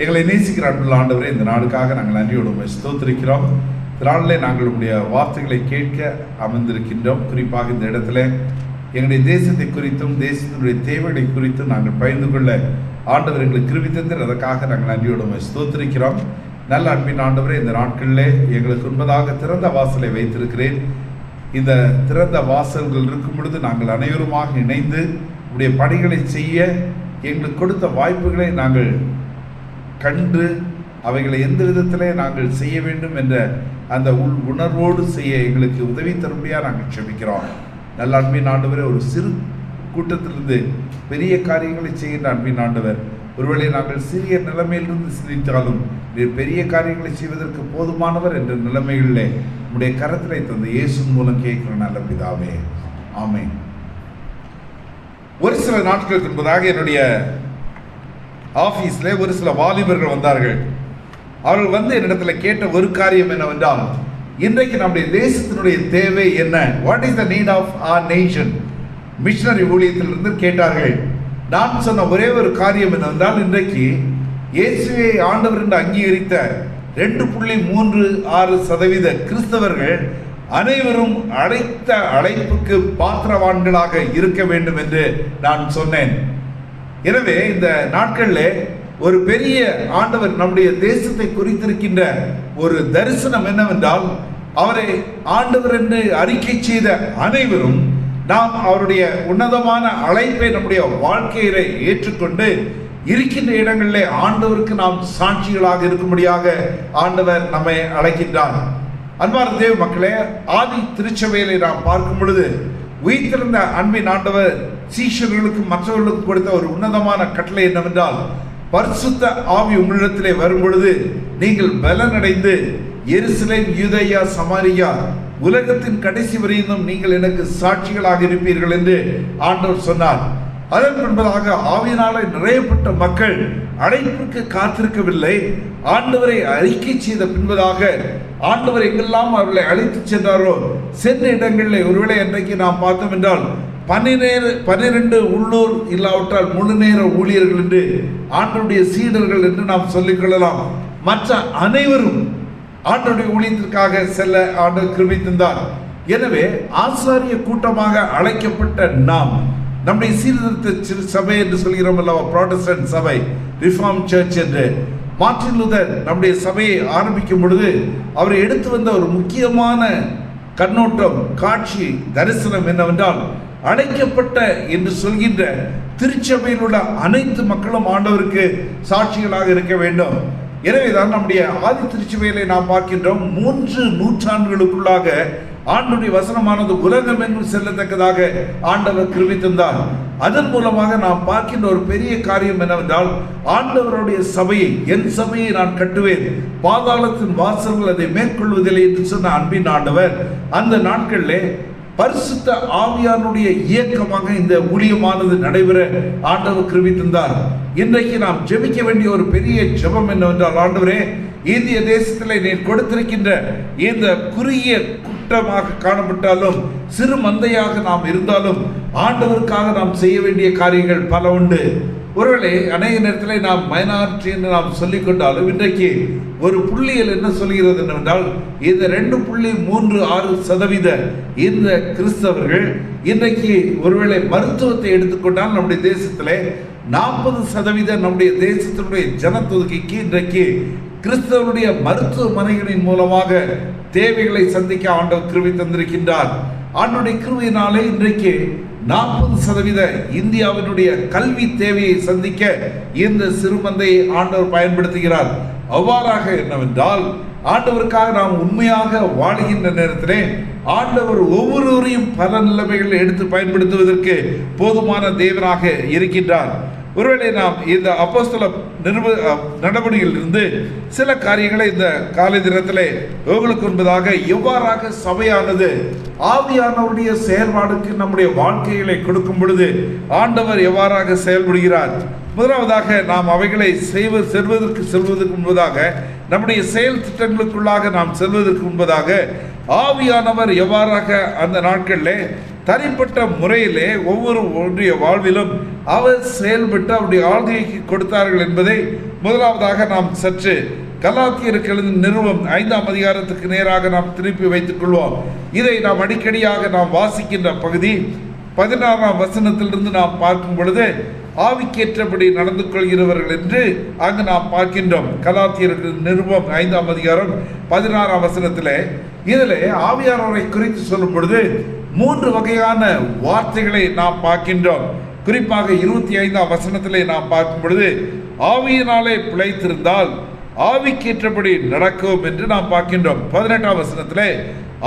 எங்களை நேசிக்கிற அன்புள்ள ஆண்டவரே, இந்த நாளுக்காக நாங்கள் நன்றியோடு உம்மை ஸ்தோத்திரிக்கிறோம். இந்த நாளிலே நாங்கள் உடைய வார்த்தைகளை கேட்க அமர்ந்திருக்கின்றோம். குறிப்பாக இந்த இடத்துல எங்களுடைய தேசத்தை குறித்தும் தேசத்தினுடைய தேவைகளை குறித்தும் நாங்கள் பகிர்ந்து கொள்ள ஆண்டவர் எங்களுக்கு கிருபை தந்தார். அதற்காக நாங்கள் நன்றியோடு உம்மை ஸ்தோத்திரிக்கிறோம். நல்ல அன்பின் ஆண்டவரே, இந்த நாட்களிலே எங்களுக்கு முன்பதாக திறந்த வாசலை வைத்திருக்கிறேன். இந்த திறந்த வாசல்கள் இருக்கும் பொழுது நாங்கள் அனைவருமாக இணைந்து உடைய பணிகளை செய்ய எங்களுக்கு கொடுத்த வாய்ப்புகளை நாங்கள் கண்டு அவைகளை எந்த விதத்திலே நாங்கள் செய்ய வேண்டும் என்ற அந்த உணர்வோடு செய்ய எங்களுக்கு உதவி தரும்படியாக நாங்கள் செபிக்கிறோம். நல்ல அன்பின் ஆண்டவரே, ஒரு சிறு கூட்டத்திலிருந்து பெரிய காரியங்களை செய்கின்ற அன்பின் ஆண்டவர், ஒருவேளை நாங்கள் சிறிய நிலைமையிலிருந்து சிந்தித்தாலும் பெரிய காரியங்களை செய்வதற்கு போதுமானவர் என்ற நிலைமைகளிலே உடைய கரத்திலே தந்த இயேசு மூலம் கேட்கிற நல்ல பிதாவே, ஆமென். ஒரு சில நாட்களுக்கு முன்பதாக என்னுடைய ஆபீஸ்ல ஒரு சில வாலிபர்கள் வந்தார்கள். அவர்கள் வந்து என்னிடத்துல கேட்ட ஒரு காரியம் என்னவென்றால், இன்றைக்கு நம்முடைய தேசத்தினுடைய தேவை என்ன? What is the need of our nation? Missionary ஊழியத்திலிருந்து கேட்டார்கள். நான் சொன்ன ஒரே ஒரு காரியம் என்னவென்றால், இன்றைக்கு இயேசுவை ஆண்டவர் என்று அங்கீகரித்த 2.36% கிறிஸ்தவர்கள் அனைவரும் அழைத்த அழைப்புக்கு பாத்திரவான்களாக இருக்க வேண்டும் என்று நான் சொன்னேன். எனவே இந்த நாட்களில் ஒரு பெரிய ஆண்டவர் நம்முடைய தேசத்தை குறித்திருக்கின்ற ஒரு தரிசனம் என்னவென்றால், அவரை ஆண்டவர் என்று அறிக்கை செய்த அனைவரும் நாம் அவருடைய உன்னதமான அழைப்பை நம்முடைய வாழ்க்கையில ஏற்றுக்கொண்டு இருக்கின்ற இடங்களிலே ஆண்டவருக்கு நாம் சாட்சிகளாக இருக்கும்படியாக ஆண்டவர் நம்மை அழைக்கின்றார். அன்பார்ந்த தேவ மக்களே, ஆதி திருச்சபையிலே நாம் பார்க்கும் பொழுது உயிர்த்தெழுந்த அன்பின் ஆண்டவர் சீஷர்களுக்கும் மற்றவர்களுக்கும் கொடுத்த ஒரு உன்னதமான கட்டளை என்னவென்றால், பரிசுத்த ஆவி உங்களிடத்திலே வரும் பொழுது நீங்கள் பலனடைந்து எருசலேம், யூதேயா, சமாரியா, உலகத்தின் கடைசி வரையிலும் நீங்கள் எனக்கு சாட்சிகளாக இருப்பீர்கள் என்று ஆண்டவர் சொன்னார். அதன் பின்பதாக ஆவியினாலே நிறையப்பட்ட மக்கள் அழைப்புக்கு காத்திருக்கவில்லை. ஆண்டவரை அறிக்கை செய்த பின்பதாக ஆண்டவர் எங்கெல்லாம் அவர்களை அழைத்து சென்றாரோ சென்ற இடங்களில் ஒருவேளை இன்றைக்கு நாம் பார்த்தோம் என்றால் 12 உள்ளூர் இல்லாவிட்டால் முழு நேர ஊழியர்கள் என்று ஆண்டவருடைய சீடர்கள் என்று நாம் சொல்லிக் கொள்ளலாம். மற்ற அனைவரும் ஆண்டவருடைய ஊழியத்திற்காக செல்ல ஆண்டவர் கிருபை தந்தார். எனவே ஆசாரிய கூட்டமாக அழைக்கப்பட்ட நாம் நம்முடைய சீர்திருத்த சபை என்று சொல்கிறோம் அல்லவா, புராட்டஸ்டன்ட் சபை, ரிஃபார்ம் சர்ச் என்று. மார்ட்டின் லூதர் நம்முடைய சபையை ஆரம்பிக்கும் பொழுது அவர் எடுத்து வந்த ஒரு முக்கியமான கண்ணோட்டம், காட்சி, தரிசனம் என்னவென்றால், அழைக்கப்பட்ட என்று சொல்கின்ற திருச்சபையில் உள்ள அனைத்து மக்களும் ஆண்டவருக்கு சாட்சிகளாக இருக்க வேண்டும். எனவேதான் நம்முடைய ஆதி திருச்சபையிலே நாம் பார்க்கின்றோம், 3 நூற்றாண்டுகளுக்குள்ளாக ஆண்டவருடைய வசனமானது உலகம் எங்கும் செல்லத்தக்கதாக ஆண்டவர் கிருபை தந்தார். அதன் மூலமாக நாம் பார்க்கின்ற ஒரு பெரிய காரியம் என்னவென்றால், ஆண்டவருடைய சபையை, என் சபையை நான் கட்டுவேன், பாதாளத்தின் வாசல்கள் அதை மேற்கொள்வதில்லை என்று சொன்ன அன்பின் ஆண்டவர் அந்த நாட்களிலே பரிசுத்த ஆவியானுடைய இயக்கமாக இந்த ஊழியமானது நடைபெற ஆண்டவர் கிருபை தந்தார். இன்றைக்கு நாம் ஜெபிக்க வேண்டிய ஒரு பெரிய ஜெபம் என்னவென்றால், ஆண்டவரே, இந்திய தேசத்தில் நீர் கொடுத்திருக்கின்ற இந்த குறுகிய கூட்டமாக காணப்பட்டாலும் சிறு மந்தையாக நாம் இருந்தாலும் ஆண்டவருக்காக நாம் செய்ய வேண்டிய காரியங்கள் பல உண்டு. ஒருவேளை அநேக நேரத்தில் நாம் மைனாரிட்டி என்று நாம் சொல்லிக் கொண்டாலும் இன்றைக்கு ஒரு புள்ளியல் என்ன சொல்கிறது என்னவென்றால், இந்த 2.36% இந்த கிறிஸ்தவர்கள் இன்றைக்கு ஒருவேளை மருத்துவத்தை எடுத்துக்கொண்டால் நம்முடைய தேசத்திலே 40% நம்முடைய தேசத்தினுடைய ஜனத்தொகைக்கு இன்றைக்கு கிறிஸ்தவருடைய மருத்துவமனைகளின் மூலமாக தேவைகளை சந்திக்க ஆண்டவர் கிருபை தந்திருக்கின்றார். ஆண்டவருடைய கிருபையினாலே இன்றைக்கு 40% இந்தியாவினுடைய கல்வி தேவையை சந்திக்க இந்த சிறுமந்தையை ஆண்டவர் பயன்படுத்துகிறார். அவ்வாறாக என்னவென்றால், ஆண்டவருக்காக நாம் உண்மையாக வாழுகின்ற நேரத்திலே ஆண்டவர் ஒவ்வொருவரையும் பல நிலைமைகளை எடுத்து பயன்படுத்துவதற்கு போதுமான தேவனாக இருக்கின்றார். ஒருவேளை நாம் இந்த அப்போஸ்தல நடவடிக்கையில் இருந்து சில காரியங்களை இந்த காலை தினத்திலே உங்களுக்கு என்பதாக எவ்வாறாக சபையானது ஆவியானவருடைய செயல்பாடுக்கு நம்முடைய வாழ்க்கைகளை கொடுக்கும் பொழுது ஆண்டவர் எவ்வாறாக செயல்படுகிறார். முதலாவதாக நாம் அவைகளை செல்வதற்கு முன்பதாக, நம்முடைய செயல் திட்டங்களுக்குள்ளாக நாம் செல்வதற்கு முன்பதாக ஆவியானவர் எவ்வாறாக அந்த நாட்களில் தனிப்பட்ட முறையிலே ஒவ்வொரு ஒன்றிய வாழ்விலும் அவர் செயல்பட்டு அவருடைய ஆளுகைக்கு கொடுத்தார்கள் என்பதை முதலாவதாக நாம் சற்று கலாத்தியருக்கு எழுதின நிருபம் 5ஆம் அதிகாரத்துக்கு நேராக நாம் திருப்பி வைத்துக் கொள்வோம். இதை நாம் அடிக்கடியாக நாம் வாசிக்கின்ற பகுதி 16ஆம் வசனத்திலிருந்து நாம் பார்க்கும் பொழுது ஆவிக்கேற்றபடி நடந்து கொள்கிறவர்கள் என்று அங்கு நாம் பார்க்கின்றோம். கலாத்தியருக்கு நிருபம் 5ஆம் அதிகாரம் 16ஆம் வசனத்திலே இதிலே ஆவியானவரை குறித்து சொல்லும் பொழுது 3 வகையான வார்த்தைகளை நாம் பார்க்கின்றோம். குறிப்பாக 25ஆம் வசனத்திலே நாம் பார்க்கும் பொழுது ஆவியினாலே பிழைத்திருந்தால் ஆவிக்கேற்றபடி நடக்கும் என்று நாம் பார்க்கின்றோம். 18ஆம் வசனத்திலே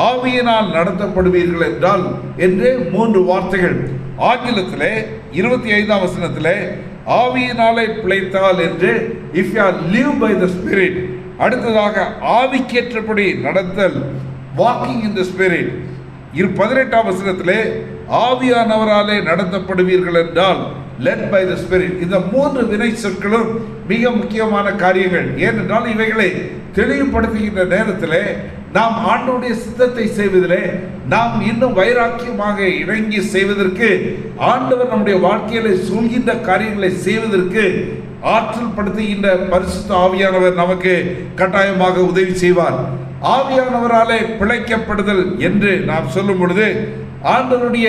ஆவியினால் நடத்தப்படுவீர்கள் என்றால் என்று 3 வார்த்தைகள். ஆங்கிலத்திலே 25ஆம் வசனத்திலே ஆவியினாலே பிழைத்தால் என்று if you live by the spirit. அடுத்ததாக ஆவிக்கேற்றபடி நடத்தல், வாக்கிங் இன் த ஸ்பிரிட். 18ஆம் வசனத்திலே ஆவியானவராலே நடத்தப்படுவீர்கள் என்றால் led by the spirit. இந்த 3 வினை சொற்களும் மிக முக்கியமான காரியங்கள். ஏனென்றால் இவைகளை தெளிவுபடுத்துகின்ற நேரத்திலே நாம் ஆண்டவருடைய சித்தத்தை செய்வதிலே நாம் இன்னும் வைராக்கியமாக இறங்கி செய்வதற்கு, ஆண்டவர் நம்முடைய வாழ்க்கையில சொல்கின்ற காரியங்களை செய்வதற்கு ஆற்றல் படுத்துகின்ற பரிசுத்த ஆவியானவர் நமக்கு கட்டாயமாக உதவி செய்வார். ஆவியானவராலே பிழைக்கப்படுதல் என்று நாம் சொல்லும் பொழுது ஆண்டவருடைய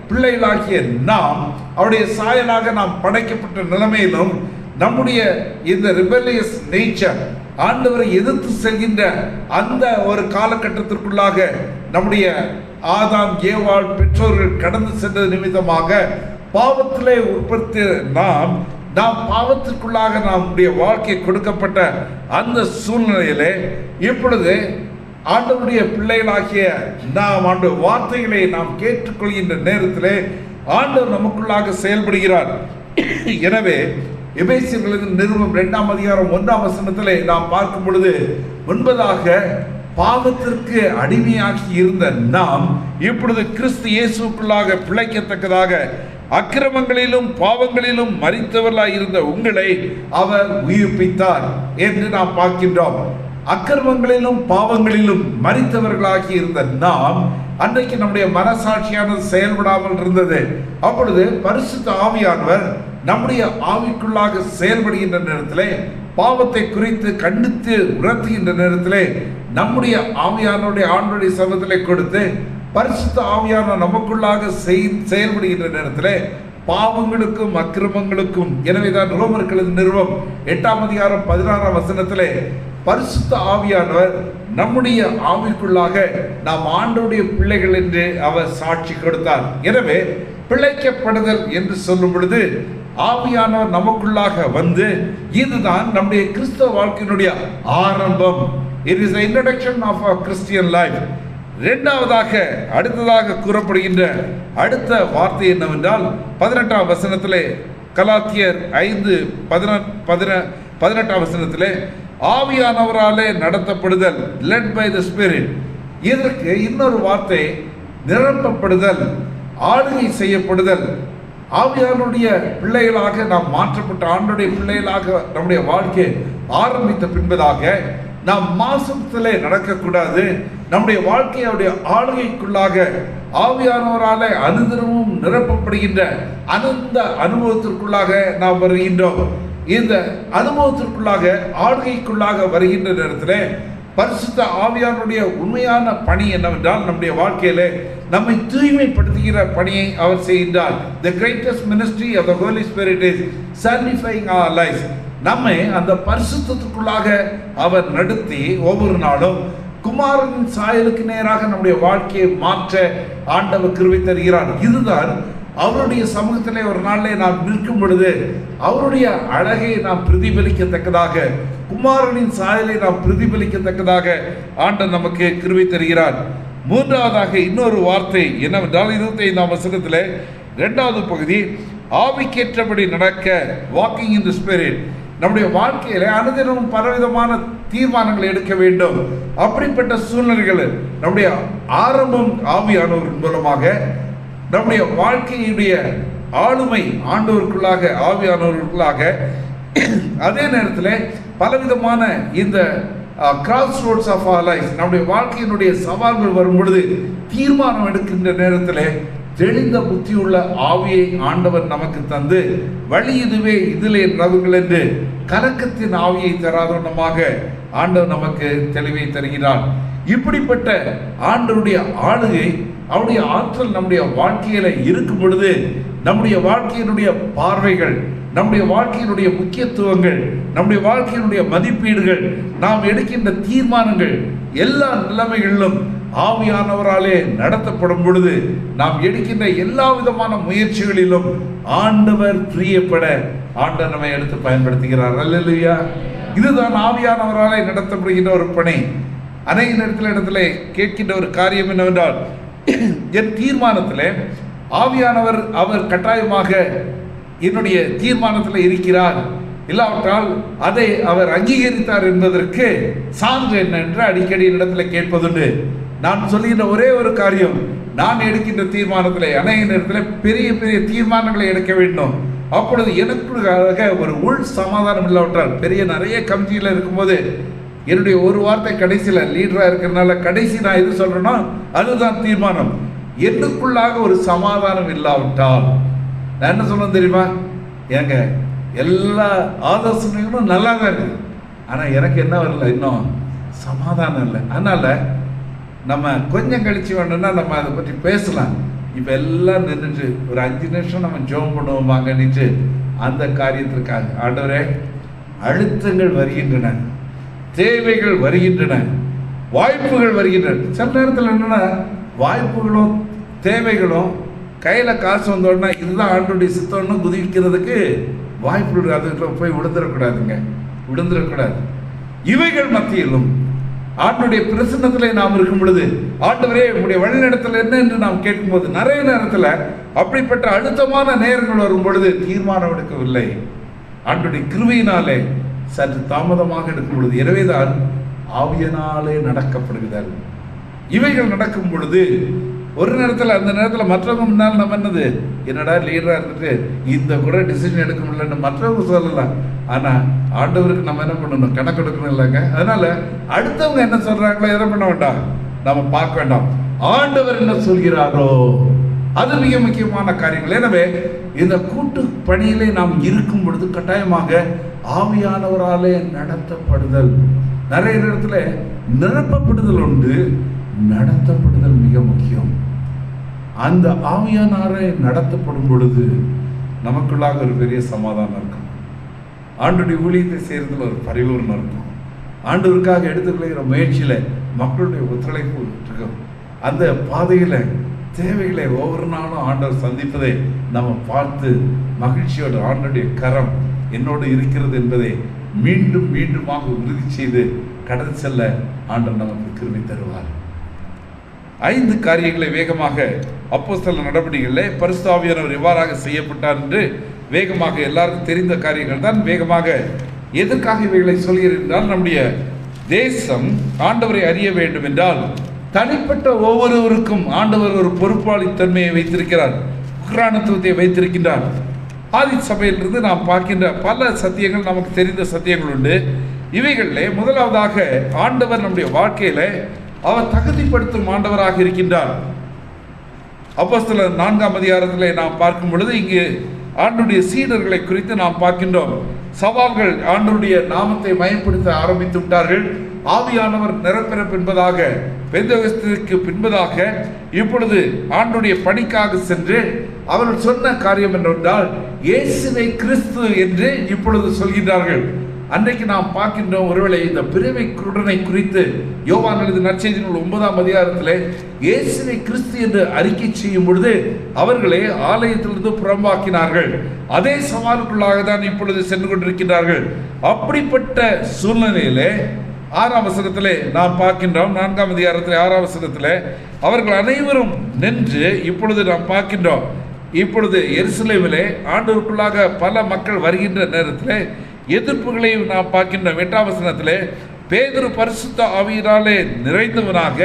பிள்ளைகளாகிய நாம் அவருடைய சாயலாக நாம் படைக்கப்பட்ட நிலைமையிலும் நம்முடைய இந்த ரிபெலியஸ் நேச்சர், ஆண்டவரை எதிர்த்து செல்கின்ற அந்த ஒரு காலகட்டத்திற்குள்ளாக நம்முடைய ஆதாம் ஏவாள் பெற்றோர்கள் கடந்து சென்றது நிமித்தமாக பாவத்திலே உற்பத்தி நாம் பாவத்திற்குள்ளாக நம்முடைய வாழ்க்கை கொடுக்கப்பட்ட அந்த சூழ்நிலையிலே இப்பொழுது ஆண்டவருடைய பிள்ளைகளாகிய நாம் ஆண்டவர் வார்த்தைகளை நாம் கேட்டுக்கொள்கின்ற நேரத்திலே ஆண்டவர் நமக்குள்ளாக செயல்படுகிறார். எனவே எபேசியர்களின் நிருபம் 2ஆம் அதிகாரம் 1ஆம் வசனத்திலே நாம் பார்க்கும் பொழுது முன்பதாக பாவத்திற்கு அடிமையாகி இருந்த நாம் இப்பொழுது கிறிஸ்து இயேசுக்குள்ளாக பிழைக்கத்தக்கதாக அக்கிரமங்களிலும் பாவங்களிலும் மரித்தவர்களாய் இருந்த உங்களை அவர் உயிர்ப்பித்தார் என்று நாம் பார்க்கின்றோம். அக்கிரமங்களிலும் பாவங்களிலும் மரித்தவர்களாகி இருந்த நாம் அன்றைக்கு நம்முடைய மனசாட்சியானது செயல்படாமல் இருந்தது. அப்பொழுது பரிசுத்த ஆவியானவர் நம்முடைய ஆவிக்குள்ளாக செயல்படுகின்ற நேரத்திலே, பாவத்தை குறித்து கண்டித்து உணர்த்துகின்ற நேரத்திலே நம்முடைய ஆவியானவருடைய ஆண்டவருடைய சமூகத்திலே கொடுத்து பரிசுத்த ஆவியானவர் நமக்குள்ளாக செயல்படுகின்ற நேரத்திலே பாவங்களுக்கும் அக்கிரமங்களுக்கும், எனவேதான் ரோமர்கள் நிறுவம் 8ஆம் அதிகாரம் 16ஆம் வசனத்திலே பரிசுத்த ஆவியானவர் நம்முடைய ஆவிக்குள்ளாக நாம் ஆண்டவருடைய பிள்ளைகள் என்று அவர் சாட்சி கொடுத்தார். எனவே பிழைக்கப்படுதல் என்று சொல்லும் பொழுது ஆவியானவர் நமக்குள்ளாக வந்து இதுதான் நம்முடைய கிறிஸ்தவ வாழ்க்கையினுடைய ஆரம்பம். It is the introduction of a Christian life. அடுத்ததாக கூறப்படுகின்ற அடுத்த வார்த்தை என்னவென்றால் 18ஆம் வசனத்திலே கலாத்தியர் 5:18ஆம் வசனத்திலே ஆவியானவராலே நடத்தப்படுதல், led by the spirit. இதற்கு இன்னொரு வார்த்தை நிரப்பப்படுதல், ஆளுகை செய்யப்படுதல். ஆவியானுடைய பிள்ளைகளாக நாம் மாற்றப்பட்ட ஆண்டுடைய பிள்ளைகளாக நம்முடைய வாழ்க்கை ஆரம்பித்த பின்பதாக நாம் மாசத்திலே நடக்கக்கூடாது. நம்முடைய வாழ்க்கையுடைய ஆளுகைக்குள்ளாக ஆவியானவராலே அனுதினமும் நிரப்பப்படுகின்ற அந்த அனுபவத்திற்குள்ளாக நாம் வருகின்றோம். இந்த அனுபவத்திற்குள்ளாக ஆளுகைக்குள்ளாக வருகின்ற நேரத்தில் பரிசுத்த ஆவியானுடைய உண்மையான பணி என்னவென்றால் நம்முடைய வாழ்க்கையில நம்மை தூய்மைப்படுத்துகிற பணியை அவர் செய்கின்றார். The greatest ministry of the Holy Spirit is sanctifying our lives. நம்மை அந்த பரிசுத்தத்துக்குள்ளாக அவர் நடத்தி ஒவ்வொரு நாளும் குமாரனின் சாயலுக்கு நேராக நம்முடைய வாழ்க்கையை மாற்ற ஆண்டவர் கிருபை தருகிறார். இதுதான் அவருடைய சமூகத்திலே ஒரு நாளிலே நாம் நிற்கும் பொழுது அவருடைய அழகை நாம் பிரதிபலிக்கத்தக்கதாக, குமாரனின் சாயலை நாம் பிரதிபலிக்கத்தக்கதாக ஆண்டவர் நமக்கு கிருபை தருகிறார். மூன்றாவதாக இன்னொரு வார்த்தை என்னவென்றால் 25ஆம் வசனத்திலே 2வது பகுதி, ஆவிக்கேற்றபடி நடக்க, வாக்கிங் இன் தி ஸ்பிரிட். நம்முடைய வாழ்க்கையில அனுதினமும் பலவிதமான தீர்மானங்களை எடுக்க வேண்டும். அப்படிப்பட்ட சூழ்நிலைகள் நம்முடைய ஆரம்பம் ஆவியானவரின் மூலமாக நம்முடைய வாழ்க்கையுடைய ஆளுமை ஆண்டவருக்குள்ளாக ஆவியானவருக்குள்ளாக, அதே நேரத்தில் பலவிதமான இந்த crossroads of our life நம்முடைய வாழ்க்கையினுடைய சவால்கள் வரும் பொழுது தீர்மானம் எடுக்கின்ற நேரத்தில் தெளிந்த புத்தியுள்ள ஆவியை ஆண்டவர் நமக்கு தந்து வழி இதுவே இதிலே நவுங்கள் என்று கலக்கத்தின் ஆவியை தராதவனமாக ஆண்டவர் நமக்கு தெளிவை தருகிறார். இப்படிப்பட்ட ஆண்டவருடைய ஆளுகை, அவருடைய ஆற்றல் நம்முடைய வாழ்க்கையில இருக்கும் பொழுது நம்முடைய வாழ்க்கையினுடைய பார்வைகள், நம்முடைய வாழ்க்கையினுடைய முக்கியத்துவங்கள், நம்முடைய வாழ்க்கையினுடைய மதிப்பீடுகள், நாம் எடுக்கின்ற தீர்மானங்கள் எல்லா நிலைமைகளிலும் ஆவியானவராலே நடத்தப்படும் பொழுது நாம் எடுக்கின்ற எல்லா விதமான முயற்சிகளிலும் ஆண்டவர் பிரியப்பட ஆண்டவர் நம்மை எடுத்து பயன்படுத்துகிறார். அல்லேலூயா. இதுதான் ஆவியானவராலே நடத்தப்படுகின்ற ஒரு பணி. அநேக இடத்துல கேட்கின்ற ஒரு காரியம் என்னவென்றால், என் தீர்மானத்தில் ஆவியானவர் அவர் கட்டாயமாக என்னுடைய தீர்மானத்தில் இருக்கிறார், இல்லாவிட்டால் அதை அவர் அங்கீகரித்தார் என்பதற்கு சான்று என்ன என்று அடிக்கடி இடத்துல கேட்பதுண்டு. நான் சொல்லுகின்ற ஒரே ஒரு காரியம், நான் எடுக்கின்ற தீர்மானத்தில் அநேக நேரத்தில் பெரிய பெரிய தீர்மானங்களை எடுக்க வேண்டும். அப்பொழுது எனக்குள்ளாக ஒரு உள் சமாதானம் இல்லாவிட்டால், நிறைய கமிட்டியில் இருக்கும்போது என்னுடைய ஒரு வார்த்தை கடைசியில் லீடராக இருக்கிறதுனால கடைசி நான் எது சொல்றேனோ அதுதான் தீர்மானம். எனக்குள்ளாக ஒரு சமாதானம் இல்லாவிட்டால் நான் என்ன சொல்றேன் தெரியுமா? ஏங்க எல்லா ஆலோசனைகளும் நல்லா தான் இருக்குது, ஆனால் எனக்கு என்ன வரல, இன்னும் சமாதானம் இல்லை. அதனால நம்ம கொஞ்சம் கழிச்சு வேணும்னா நம்ம அதை பற்றி பேசலாம். இப்போ எல்லாம் நின்றுட்டு ஒரு 5 நிமிஷம் நம்ம ஜெபம் பண்ணுவோமாங்கன்னுட்டு அந்த காரியத்திற்காக ஆண்டவரே, அழுத்தங்கள் வருகின்றன, தேவைகள் வருகின்றன, வாய்ப்புகள் வருகின்றன. சில நேரத்தில் என்னன்னா வாய்ப்புகளும் தேவைகளும் கையில் காசு வந்தோடனே இதுதான் ஆண்டோடைய சித்தம்னு குதிக்கிறதுக்கு வாய்ப்புகள், அதுக்கு போய் விழுந்துடக்கூடாதுங்க, விழுந்துடக்கூடாது. இவைகள் மத்தியிலும் ஆண்டோடைய பிரசன்னத்தில் நாம் இருக்கும் பொழுது, ஆண்டவரே உங்களுடைய வழிநடத்தல் என்ன என்று நாம் கேட்கும்போது, நிறைய நேரத்தில் அப்படிப்பட்ட அழுத்தமான நேரங்கள் வரும் பொழுது தீர்மானம் எடுக்கவில்லை. ஆண்டோடைய கிருபையினாலே சற்று தாமதமாக எடுக்கும் பொழுது, எனவேதான் ஆவியினாலே நடக்கப்படுகிறார். இவைகள் நடக்கும் பொழுது ஒரு நேரத்தில் அந்த நேரத்தில் மற்றவங்க முன்னால் நம்ம என்னது, என்னடா லீடராக இருந்துட்டு இந்த கூட டிசிஷன் எடுக்க முடியலன்னு மற்றவங்க சொல்லலாம். ஆனால் ஆண்டவருக்கு நம்ம என்ன பண்ணணும், கணக்கு எடுக்கணும் இல்லைங்க. அதனால அடுத்தவங்க என்ன சொல்றாங்களோ எதை பண்ண வேண்டாம், நம்ம பார்க்க வேண்டாம். ஆண்டவர் என்ன சொல்கிறாரோ அது மிக முக்கியமான காரியங்கள். எனவே இந்த கூட்டு பணியிலே நாம் இருக்கும் பொழுது கட்டாயமாக ஆவியானவராலே நடத்தப்படுதல், நிறைய இடத்துல நிரப்பப்படுதல் உண்டு, நடத்தப்படுதல் மிக முக்கியம். அந்த ஆவியானவரை நடத்தப்படும் பொழுது நமக்குள்ளாக ஒரு பெரிய சமாதானம் இருக்கும். ஆண்டுடைய ஊழியத்தை செய்யறதுல ஒரு பரிபூர்ணம் இருக்கும். ஆண்டவருக்காக எடுத்துக்கொள்கிற முயற்சியில மக்களுடைய ஒத்துழைப்பு இருக்கும். அந்த பாதையில தேவைகளை ஒவ்வொரு நாளும் ஆண்டவர் சந்திப்பதை நம்ம பார்த்து மகிழ்ச்சியோடு ஆண்டுடைய கரம் என்னோடு இருக்கிறது என்பதை மீண்டும் மீண்டுமாக உறுதி செய்து கடந்து செல்ல ஆண்டவர் நமக்கு கிருபை தருவார். 5 காரியங்களை வேகமாக அப்போஸ்தலர் நடவடிக்கைகளில் பரிசுத்த ஆவியானவர் எவ்வாறாக செய்யப்பட்டார் என்று வேகமாக எல்லாருக்கும் தெரிந்த காரியங்கள் தான். வேகமாக எதற்காக இவைகளை சொல்கிறேன் என்றால், நம்முடைய தேசம் ஆண்டவரை அறிய வேண்டும் என்றால் தனிப்பட்ட ஒவ்வொருவருக்கும் ஆண்டவர் ஒரு பொறுப்பாளித்தன்மையை வைத்திருக்கிறார், உக்ரானத்துவத்தை வைத்திருக்கின்றார். ஆதி சபையிலிருந்து நாம் பார்க்கின்ற பல சத்தியங்கள், நமக்கு தெரிந்த சத்தியங்கள் உண்டு. இவைகளிலே முதலாவதாக ஆண்டவர் நம்முடைய வாழ்க்கையில அவர் தகுதிப்படுத்தும் ஆண்டவராக இருக்கின்றார். அப்போஸ்தலர் 4ஆம் அதிகாரத்தில் நாம் பார்க்கும் பொழுது இங்கு ஆண்டவருடைய சீடர்களை குறித்து நாம் பார்க்கின்றோம். சவால்கள், ஆண்டவருடைய நாமத்தை மயப்படுத்த ஆரம்பித்து விட்டார்கள். ஆவியானவர் நிரப்பெற பின்பதாக, பெந்தெகோஸ்தேக்கு பின்பதாக இப்பொழுது ஆண்டவருடைய பணிக்காக சென்று அவர்கள் சொன்ன காரியம் என்னவென்றால், இயேசுவை கிறிஸ்து என்று இப்பொழுது சொல்கின்றார்கள். அன்றைக்கு நாம் பார்க்கின்றோம், ஒருவேளை இந்த பிறவி குருடனை குறித்து யோவான் எழுதிய நற்செய்தி நூல் 9ஆம் அதிகாரத்தில் இயேசுவை கிறிஸ்து என்று அறிக்கை செய்யும் பொழுது அவர்களை ஆலயத்திலிருந்து புறம்பாக்கினார்கள். அதே சவாலுக்குள்ளாக தான் இப்பொழுது சென்று கொண்டிருக்கிறார்கள். அப்படிப்பட்ட சூழ்நிலையிலே 6ஆம் வசனத்திலே நாம் பார்க்கின்றோம், 4ஆம் அதிகாரத்தில் 6ஆம் வசனத்திலே அவர்கள் அனைவரும் நின்று இப்பொழுது நாம் பார்க்கின்றோம், இப்பொழுது எருசலேமிலே ஆண்டவருக்குள்ளாக பல மக்கள் வருகின்ற நேரத்தில் எதிர்ப்புகளையும் நாம் பார்க்கின்றோம். 8ஆம் வசனத்திலே பேதுரு பரிசுத்த ஆவியினாலே நிறைந்தவனாக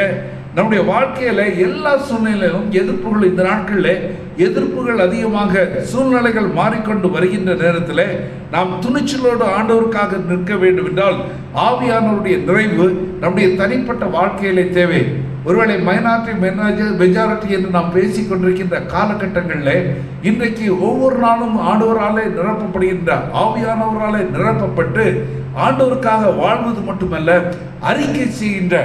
நம்முடைய வாழ்க்கையில எல்லா சூழ்நிலையிலும் எதிர்ப்புகள், இந்த நாட்களில் எதிர்ப்புகள் அதிகமாக, சூழ்நிலைகள் மாறிக்கொண்டு வருகின்ற நேரத்தில் நாம் துணிச்சலோடு ஆண்டவருக்காக நிற்க வேண்டும் என்றால் ஆவியானவருடைய நிறைவு நம்முடைய தனிப்பட்ட வாழ்க்கையிலே தேவை. ஒருவேளை மெஜாரிட்டி என்று நாம் பேசிக் கொண்டிருக்கின்ற காலகட்டங்களில் இன்றைக்கு ஒவ்வொரு நாளும் ஆண்டவராலே நிரப்பப்படுகின்ற, ஆவியானவராலே நிரப்பப்பட்டு ஆண்டவருக்காக வாழ்வது மட்டுமல்ல, அறிக்கை செய்கின்ற,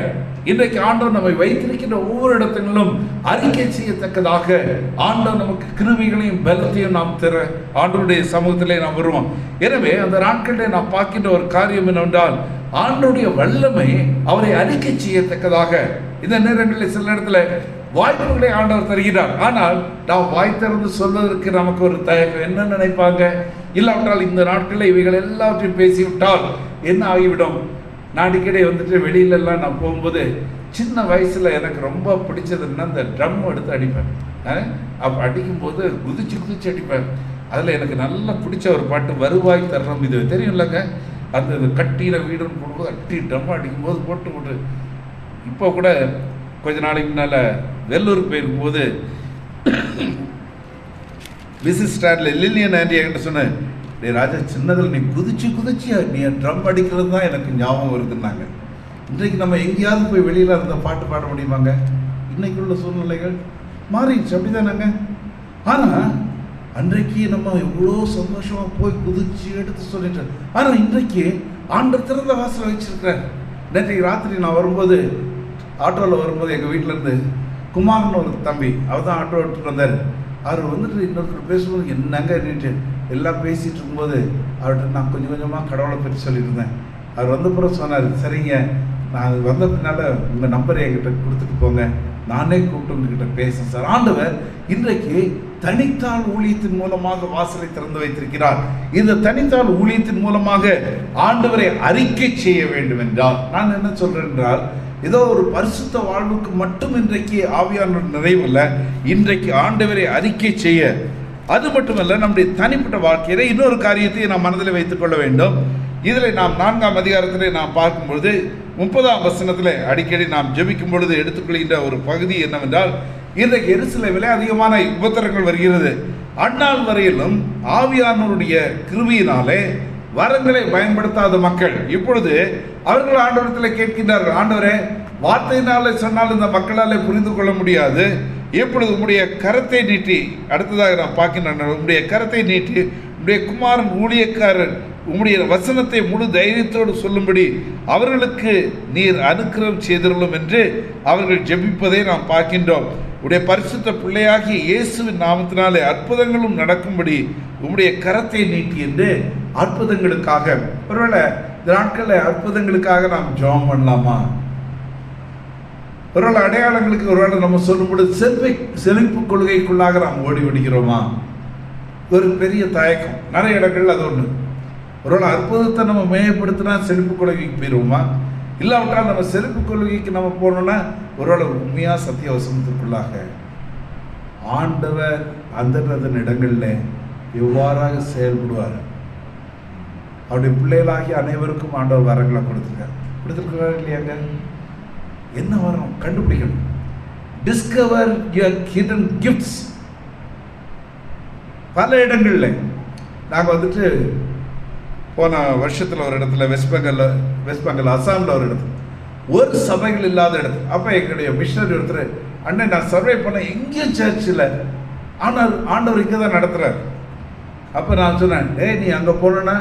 இன்றைக்கு ஆண்டவர் நம்மை வைத்திருக்கின்ற ஒவ்வொரு இடத்திலும் அறிக்கை செய்யத்தக்கதாக ஆண்டவர் நமக்கு கிருபைகளையும் பலத்தையும் நாம் தர ஆண்டவருடைய சமூகத்திலே நாம் வருவோம். எனவே அந்த நாட்களிலே நாம் பார்க்கின்ற ஒரு காரியம் என்னவென்றால், ஆண்டவருடைய வல்லமை அவரை அறிக்கை செய்யத்தக்கதாக. இந்த நேரங்களில் சில இடத்துல வாய்ப்புகளை ஆண்டவர் தருகிறார். ஆனால் நாம் வாய் திறந்து சொல்வதற்கு நமக்கு ஒரு தயக்கம். என்ன நினைப்பாங்க? இல்லாவிட்டால் இந்த நாட்களில் இவைகள் எல்லாவற்றையும் பேசிவிட்டால் என்ன ஆகிவிடும்? நான் அடிக்கடி வெளியிலெல்லாம் நான் போகும்போது சின்ன வயசில் எனக்கு ரொம்ப பிடிச்சதுன்னா இந்த ட்ரம் எடுத்து அடிப்பேன். அப்போ அடிக்கும்போது குதிச்சு குதிச்சு அடிப்பேன். அதில் எனக்கு நல்லா பிடிச்ச ஒரு பாட்டு வருவாய் தர்றம், இது தெரியும் இல்லைங்க. அந்த கட்டியில் வீடுன்னு போடும்போது அட்டி ட்ரம் அடிக்கும்போது போட்டு இப்போ கூட கொஞ்ச நாளைக்கு முன்னால் வெள்ளூருக்கு போயிருக்கும்போது விசிட் ஸ்டாண்டில் லில்லியன் ஆண்டி என்கிட்ட சொன்னேன், டே ராஜா, சின்னதில் நீ குதிச்சு நீ ட்ரம் அடிக்கிறது தான் எனக்கு ஞாபகம் இருக்குன்னாங்க. இன்றைக்கு நம்ம எங்கேயாவது போய் வெளியில் இருந்த பாட்டு பாட முடியுமாங்க? இன்னைக்கு உள்ள சூழ்நிலைகள் மாறிடுச்சு, அப்படிதானாங்க. ஆனால் அன்றைக்கு நம்ம எவ்வளோ சந்தோஷமாக போய் குதிச்சு எடுத்து சொல்லிட்டோம். ஆனால் இன்றைக்கு ஆண்டவர் திறந்த வாசலை வச்சிருக்கிறேன். நேற்றைக்கு ராத்திரி நான் வரும்போது, ஆட்டோவில் வரும்போது எங்கள் வீட்டிலேருந்து குமார்னு ஒரு தம்பி, அவர் தான் ஆட்டோ எடுத்துகிட்டு வந்தார். அவர் இன்னொருத்தர் பேசும்போது என்னங்க நின்று எல்லாம் பேசிகிட்டு இருக்கும்போது அவர்கிட்ட நான் கொஞ்சம் கொஞ்சமாக கடவுளை பற்றி சொல்லிட்டு இருந்தேன். அவர் வந்த பிறகு சொன்னார், சரிங்க, நான் வந்த பின்னால் உங்கள் நம்பரை என்கிட்ட கொடுத்துட்டு போங்க, நானே கூப்பிட்டு உங்ககிட்ட பேசுகிறேன் சார். ஆண்டவர் இன்றைக்கு தனித்தாள் ஊழியத்தின் மூலமாக வாசலை திறந்து வைத்திருக்கிறார். இந்த தனித்தாள் ஊழியத்தின் மூலமாக ஆண்டவரை அறிக்கை செய்ய வேண்டும் என்றால், நான் என்ன சொல்றேன் என்றால், ஏதோ ஒரு பரிசுத்த வாழ்வுக்கு மட்டும் இன்றைக்கு ஆவியான நிறைவில் இன்றைக்கு ஆண்டவரை அறிக்கை செய்ய, அது மட்டுமல்ல, நம்முடைய தனிப்பட்ட வாழ்க்கையில இன்னொரு காரியத்தை நாம் மனதில் வைத்துக் கொள்ள வேண்டும். இதில் நாம் 4ஆம் அதிகாரத்திலே நாம் பார்க்கும்பொழுது 30ஆம் வசனத்தில் அடிக்கடி நாம் ஜெபிக்கும் பொழுது எடுத்துக்கொள்கின்ற ஒரு பகுதி என்னவென்றால், இன்றைக்கு எருசலேமிலே அதிகமான உபத்திரங்கள் வருகிறது. அந்நாள் வரையிலும் ஆவியானவருடைய கிருபையினாலே வரங்களை பயன்படுத்தாத மக்கள் இப்பொழுது அவர்கள் ஆண்டவரத்தில் கேட்கின்றார்கள், ஆண்டவரே, வார்த்தையினாலே சொன்னால் இந்த மக்களாலே புரிந்து கொள்ள முடியாது, எப்பொழுது உம்முடைய கரத்தை நீட்டி, அடுத்ததாக நான் பார்க்கின்றேன், உம்முடைய கரத்தை நீட்டி உம்முடைய குமாரன் ஊழியக்காரர் உம்முடைய வசனத்தை முழு தைரியத்தோடு சொல்லும்படி அவர்களுக்கு நீர் அனுக்கிரகம் செய்திருளும் என்று அவர்கள் ஜெபிப்பதை நாம் பார்க்கின்றோம். உடைய பரிசுத்த பிள்ளையாகிய இயேசுவின் நாமத்தினாலே அற்புதங்களும் நடக்கும்படி உம்முடைய கரத்தை நீட்டி என்று அற்புதங்களுக்காக, ஒருவேளை இந்த நாட்களில் அற்புதங்களுக்காக நாம் ஜெபம் பண்ணலாமா? ஒருவேளை அடையாளங்களுக்கு ஒருவேளை நம்ம சொல்லும்பொழுது செழிப்பு கொள்கைக்குள்ளாக நாம் ஓடி விடுகிறோமா? ஒரு பெரிய தயக்கம் நிறைய இடங்கள். அது ஒன்று. ஒருவேளை அற்புதத்தை நம்ம மேயப்படுத்தினா செழிப்பு கொள்கைக்கு போயிடுவோமா? இல்லாவிட்டால் நம்ம செழிப்பு கொள்கைக்கு நம்ம போனோம்னா ஒருவேளை உண்மையா சத்திய வசனத்துக்குள்ளாக ஆண்டவர் அந்த இடங்களில் எவ்வாறாக செயல்படுவார்? அவருடைய பிள்ளைகளாகி அனைவருக்கும் ஆண்டவர் வரங்களை கொடுத்துருக்கிறார் இல்லையாங்க? என்ன வரும் கண்டுபிடிக்கணும். Discover your hidden gifts. பல இடங்களில் நாங்கள் போன வருஷத்தில் ஒரு இடத்துல வெஸ்ட் பெங்கால் அசாமில் ஒரு இடத்துல ஒரு சபைகள் இல்லாத இடத்துல, அப்போ எங்களுடைய மிஷனரி ஒருத்தர், அண்ணன் நான் சர்வே பண்ண எங்கேயும் சர்ச்சில், ஆனால் ஆண்டவர் இங்கே தான் நடத்துகிறார். அப்போ நான் சொன்னேன், நீ அங்கே போனோன்னா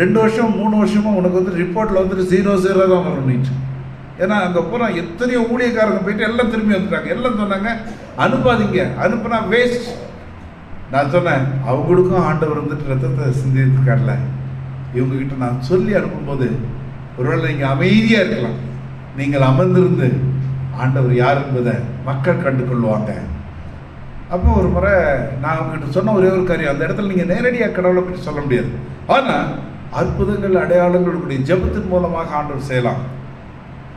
2 வருஷம் 3 வருஷமாக உனக்கு ரிப்போர்ட்டில் 0 தான் வரும் நீட்டு. ஏன்னா அங்கே போனால் எத்தனையோ ஊழியக்காரங்க போயிட்டு எல்லாம் திரும்பி வந்துட்டாங்க. எல்லாம் சொன்னாங்க, அனுப்பாதீங்க, அனுப்புனா வேஸ்ட். நான் சொன்னேன், அவங்களுக்கும் ஆண்டவர் ரத்தத்தை சிந்திருக்கார்ல, இவங்ககிட்ட நான் சொல்லி அனுப்பும்போது ஒருவேளை நீங்கள் அமைதியாக இருக்கலாம், நீங்கள் அமர்ந்திருந்து ஆண்டவர் யார் என்பதை மக்கள் கண்டு கொள்வாங்க. அப்போ ஒரு முறை நான் அவங்ககிட்ட சொன்ன ஒரே ஒரு காரியம், அந்த இடத்துல நீங்கள் நேரடியாக கடவுளை பற்றி சொல்ல முடியாது, ஆனால் அற்புதங்கள் அடையாளங்களுடைய ஜெபத்தின் மூலமாக ஆண்டவர் செய்யலாம்.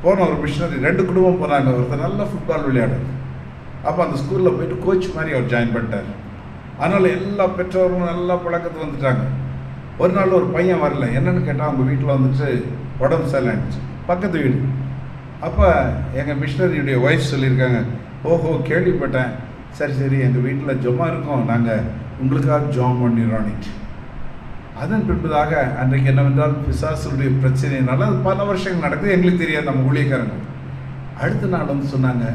போன ஒரு மிஷனரி 2 குடும்பம் போனாங்க. ஒருத்தர் நல்ல ஃபுட்பால் விளையாடுறாரு. அப்போ அந்த ஸ்கூலில் போயிட்டு கோச் மாதிரி அவர் ஜாயின் பண்ணிட்டார். அதனால் எல்லா பெற்றோரும் நல்லா பழக்கத்து வந்துட்டாங்க. ஒரு நாள் ஒரு பையன் வரல. என்னன்னு கேட்டால் அவங்க வீட்டில் உடம்பு சரியில்லைச்சு, பக்கத்து வீடு. அப்போ எங்கள் மிஷனரியுடைய ஒய்ஃப் சொல்லியிருக்காங்க, ஓஹோ கேள்விப்பட்டேன், சரி சரி எங்கள் வீட்டில் ஜொமா இருக்கோம், நாங்கள் உங்களுக்காக ஜாம் பண்ணிடுறோன்னுட்டு. அதன் பின்பதாக அன்றைக்கு என்னவென்றால் பிசாசுடைய பிரச்சனைனால அது பல வருஷங்கள் நடக்குது, எங்களுக்கு தெரியாது நம்ம ஊழியக்காரங்க. அடுத்த நாள் வந்து சொன்னாங்க,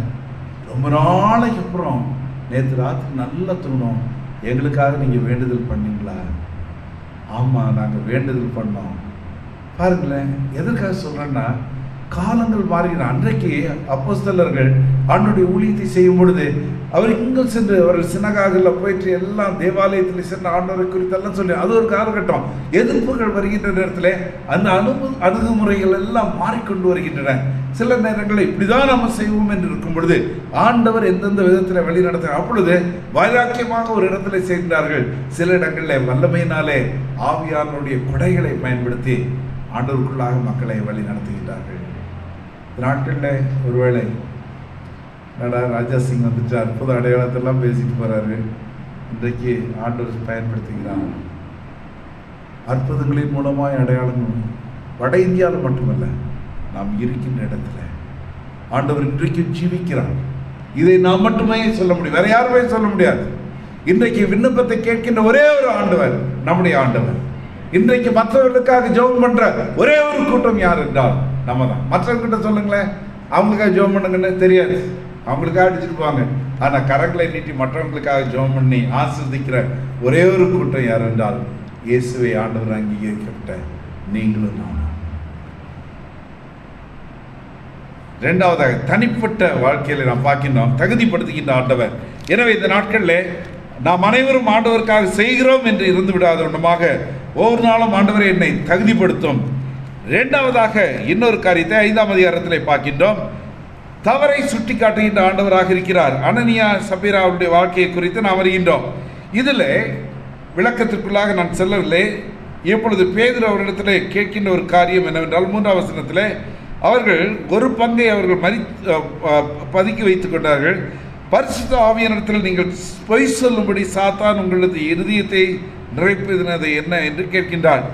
ரொம்ப நாளைக்கு அப்புறம் நேற்று ராத்திரி நல்லா தூங்கணும், எங்களுக்காக நீங்கள் வேண்டுதல் பண்ணீங்களா? ஆமாம் நாங்கள் வேண்டுதல் பண்ணோம். பாருங்களேன், எதற்காக சொல்கிறேன்னா காலங்கள் மாறுகிறார். அன்றைக்கு அப்போஸ்தலர்கள் ஆண்டவருடைய ஊழியத்தை செய்யும் பொழுது அவர் இங்கே சென்று அவர்கள் சினகாகில் போயிட்டு எல்லாம் தேவாலயத்தில் சென்று ஆண்டவரை குறித்தெல்லாம் சொல்லி அது ஒரு காலகட்டம். எதிர்ப்புகள் வருகின்ற நேரத்தில் அந்த அணுகுமுறைகள் எல்லாம் மாறிக்கொண்டு வருகின்றன. சில நேரங்களில் இப்படிதான் நம்ம செய்வோம் என்று இருக்கும் பொழுது ஆண்டவர் எந்தெந்த விதத்தில் வழி நடத்த அப்பொழுது வைராக்கியமாக ஒரு இடத்துல செய்கிறார்கள். சில இடங்களில் வல்லமையினாலே ஆவியானவருடைய கொடைகளை பயன்படுத்தி ஆண்டவருக்குள்ளாக மக்களை வழி நடத்துகின்றார்கள். நாட்களில் ஒருவேளை ராஜா சிங் வந்துட்டு அற்புத அடையாளத்தெல்லாம் பேசிட்டு போறாரு. இன்றைக்கு ஆண்டவர் பயன்படுத்துகிறார். அற்புதங்களின் மூலமாய் அடையாளங்கள் வட இந்தியாவில் மட்டுமல்ல, நாம் இருக்கின்ற இடத்துல ஆண்டவர் இன்றைக்கு ஜீவிக்கிறார். இதை நாம் மட்டுமே சொல்ல முடியும், வேற யாருமே சொல்ல முடியாது. இன்றைக்கு விண்ணப்பத்தை கேட்கின்ற ஒரே ஒரு ஆண்டவர் நம்முடைய ஆண்டவர். இன்றைக்கு மற்றவர்களுக்காக ஜெபம் பண்ற ஒரே ஒரு கூட்டம் யார் என்றால் நம்ம தான். மற்றவர்கிட்ட சொல்லுங்களேன், அவங்களுக்காக ஜெபம் பண்ணுங்கன்னு தெரியாது, அவங்களுக்காக அடிச்சுட்டு போவாங்க. ஆனால் கரங்களை நீட்டி மற்றவங்களுக்காக ஜெபம் பண்ணி ஆசீர்வதிக்கிற ஒரே ஒரு கூட்டம் யார் என்றால் இயேசுவை ஆண்டவர் அங்கீகரிக்கப்பட்ட நீங்களும் நானும். இரண்டாவதாக தனிப்பட்ட வாழ்க்கையில் நாம் பார்க்கின்றோம் தகுதிப்படுத்துகின்ற ஆண்டவர். எனவே இந்த நாட்களில் நாம் அனைவரும் ஆண்டவருக்காக செய்கிறோம் என்று இருந்து விடாத ஒன்றுமாக ஒவ்வொரு நாளும் ஆண்டவரை என்னை தகுதிப்படுத்தும். இரண்டாவதாக இன்னொரு காரியத்தை 5ஆம் அதிகாரத்தில் பார்க்கின்றோம். தவறை சுட்டி காட்டுகின்ற ஆண்டவராக இருக்கிறார். அனனியா சபீரா அவருடைய வாழ்க்கையை குறித்து நாம் அறிகின்றோம். இதில் விளக்கத்திற்குள்ளாக நான் செல்லவில்லை. இப்பொழுது பேதுரு அவரிடத்தில் கேட்கின்ற ஒரு காரியம் என்னவென்றால் 3ஆம் வசனத்தில் அவர்கள் ஒரு பங்கை அவர்கள் பதுக்கி வைத்துக் கொண்டார்கள். பரிசுத்த ஆவியானவரிடத்தில் நீங்கள் பொய் சொல்லும்படி சாத்தான் உங்களது இருதயத்தை நிறைப்பது என்ன என்று கேட்கின்றான்.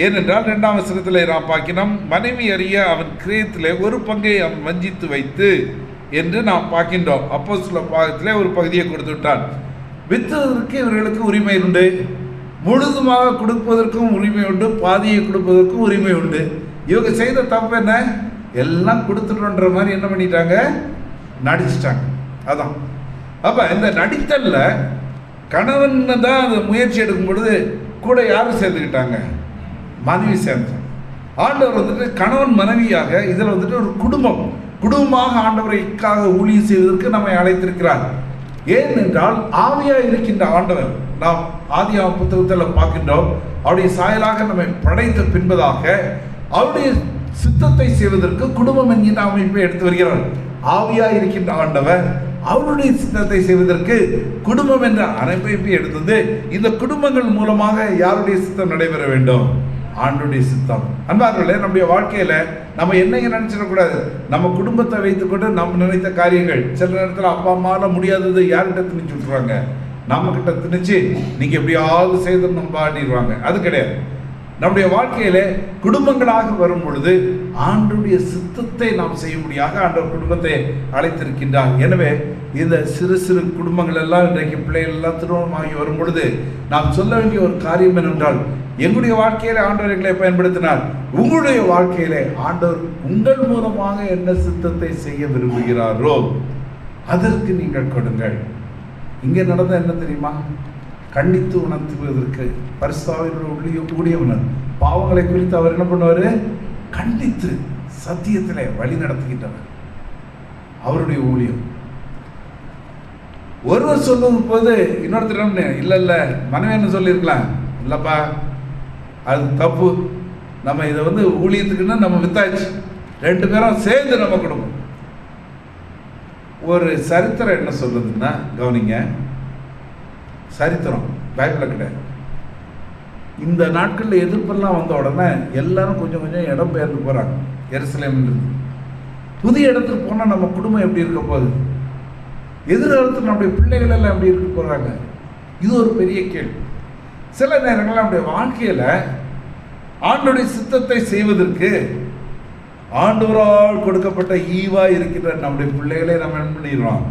ஏனென்றால் 2ஆம் வசனத்தில் நாம் பார்க்கிறோம், மனைவி அறிய அவன் கிரயத்தில் ஒரு பங்கை அவன் வஞ்சித்து வைத்து என்று நாம் பார்க்கின்றோம். அப்போஸ்தல பாகத்திலே ஒரு பகுதியை கொடுத்து விட்டான். வித்துவதற்கு இவர்களுக்கு உரிமை உண்டு, முழுதுமாக கொடுப்பதற்கும் உரிமை உண்டு, பாதியை கொடுப்பதற்கும் உரிமை உண்டு. இவங்க செய்த தப்பு என்ன? எல்லாம் கொடுத்துட்டோன்ற மாதிரி என்ன பண்ணிட்டாங்க, நடிச்சிட்டாங்க. அதான் அப்ப இந்த நடித்தல்ல கணவன் தான் அந்த முயற்சி எடுக்கும் பொழுது கூட யாரும் சேர்ந்துக்கிட்டாங்க, மனைவி சேர்ந்தாங்க. ஆண்டவர் வந்துட்டு கணவன் மனைவியாக இதில் வந்துட்டு ஒரு குடும்பமாக ஆண்டவரைக்காக ஊழியம் செய்வதற்கு நம்மை அழைத்திருக்கிறார். ஏனென்றால் ஆவியாக இருக்கின்ற ஆண்டவர் நாம் ஆதியாகம புத்தகத்தில் பார்க்கின்றோம். அவருடைய சாயலாக நம்மை படைத்த பின்பதாக அவருடைய சித்தத்தை செய்வதற்கு குடும்பம் என்கின்ற அமைப்பை எடுத்து வருகிறார். ஆவியாக இருக்கின்ற ஆண்டவர் அவருடைய சித்தத்தை செய்வதற்கு குடும்பம் என்ற அமைப்பை எடுத்தது. இந்த குடும்பங்கள் மூலமாக யாருடைய சித்தம் நடைபெற வேண்டும்? ஆண்டவருடைய சித்தம். அன்பார்களே, நம்முடைய வாழ்க்கையில நம்ம என்னைய நினைச்சிடக்கூடாது. நம்ம குடும்பத்தை வைத்துக்கொண்டு நம்ம நினைத்த காரியங்கள் சில நேரத்தில் அப்பா அம்மால முடியாதது யார்கிட்ட திணிச்சு விட்டுருவாங்க, நம்ம கிட்ட திணிச்சு நீங்க எப்படியாவது செய்து நம்ம ஆடிடுவாங்க. அது கிடையாது. நம்முடைய வாழ்க்கையில குடும்பங்களாக வரும் பொழுது ஆண்டவருடைய சித்தத்தை நாம் செய்யும்படியாக ஆண்டவர் குடும்பத்தை அழைத்திருக்கின்றார். எனவே இந்த சிறு சிறு குடும்பங்கள் எல்லாம் இன்றைக்கு பிள்ளைகள் எல்லாம் திருமணமாகி வரும் பொழுது நாம் சொல்ல வேண்டிய ஒரு காரியம் என்னென்றால், எங்களுடைய வாழ்க்கையில ஆண்டவர் எங்களை பயன்படுத்தினார், உங்களுடைய வாழ்க்கையில ஆண்டவர் உங்கள் மூலமாக என்ன சித்தத்தை செய்ய விரும்புகிறாரோ அதற்கு நீங்கள் கொடுங்கள். இங்கே நடந்த என்ன தெரியுமா? கண்டித்து உணர்த்துவதற்கு பரிசுத்தாவியனுடைய ஊழியவனர் பாவங்களை குறித்து அவர் என்ன பண்ணுவாரு? கண்டித்து சத்தியத்திலே வழி நடத்துகின்றனர். அவருடைய ஊழியம். ஒருவர் சொல்லும் போது இன்னொருத்தர் இல்ல மனைவி என்ன சொல்லியிருக்கலாம், இல்லப்பா அது தப்பு, நம்ம இதை ஊழியத்துக்குன்னா நம்ம வித்தாச்சு, 2 பேரும் சேர்ந்து நம்ம கொடுப்போம். ஒரு சரித்திரம் என்ன சொல்றதுன்னா, கவனிங்க, சரித்திரம் பைபிளில் கிடையாது. இந்த நாட்களில் எதிர்ப்பெல்லாம் வந்த உடனே எல்லாரும் கொஞ்சம் கொஞ்சம் இடம் பெயர்ந்து போகிறாங்க. எருசலேமிலிருந்து புதிய இடத்துக்கு போனால் நம்ம குடும்பம் எப்படி இருக்க போகுது? எதிர்காலத்தில் நம்முடைய பிள்ளைகள் எல்லாம் எப்படி இருக்க போகிறாங்க? இது ஒரு பெரிய கேள்வி. சில நேரங்களில் நம்முடைய வாழ்க்கையில் ஆண்டவருடைய சித்தத்தை செய்வதற்கு ஆண்டவரால் கொடுக்கப்பட்ட ஈவா இருக்கின்ற நம்முடைய பிள்ளைகளே நம்ம என்ன பண்ணிடுறோம்,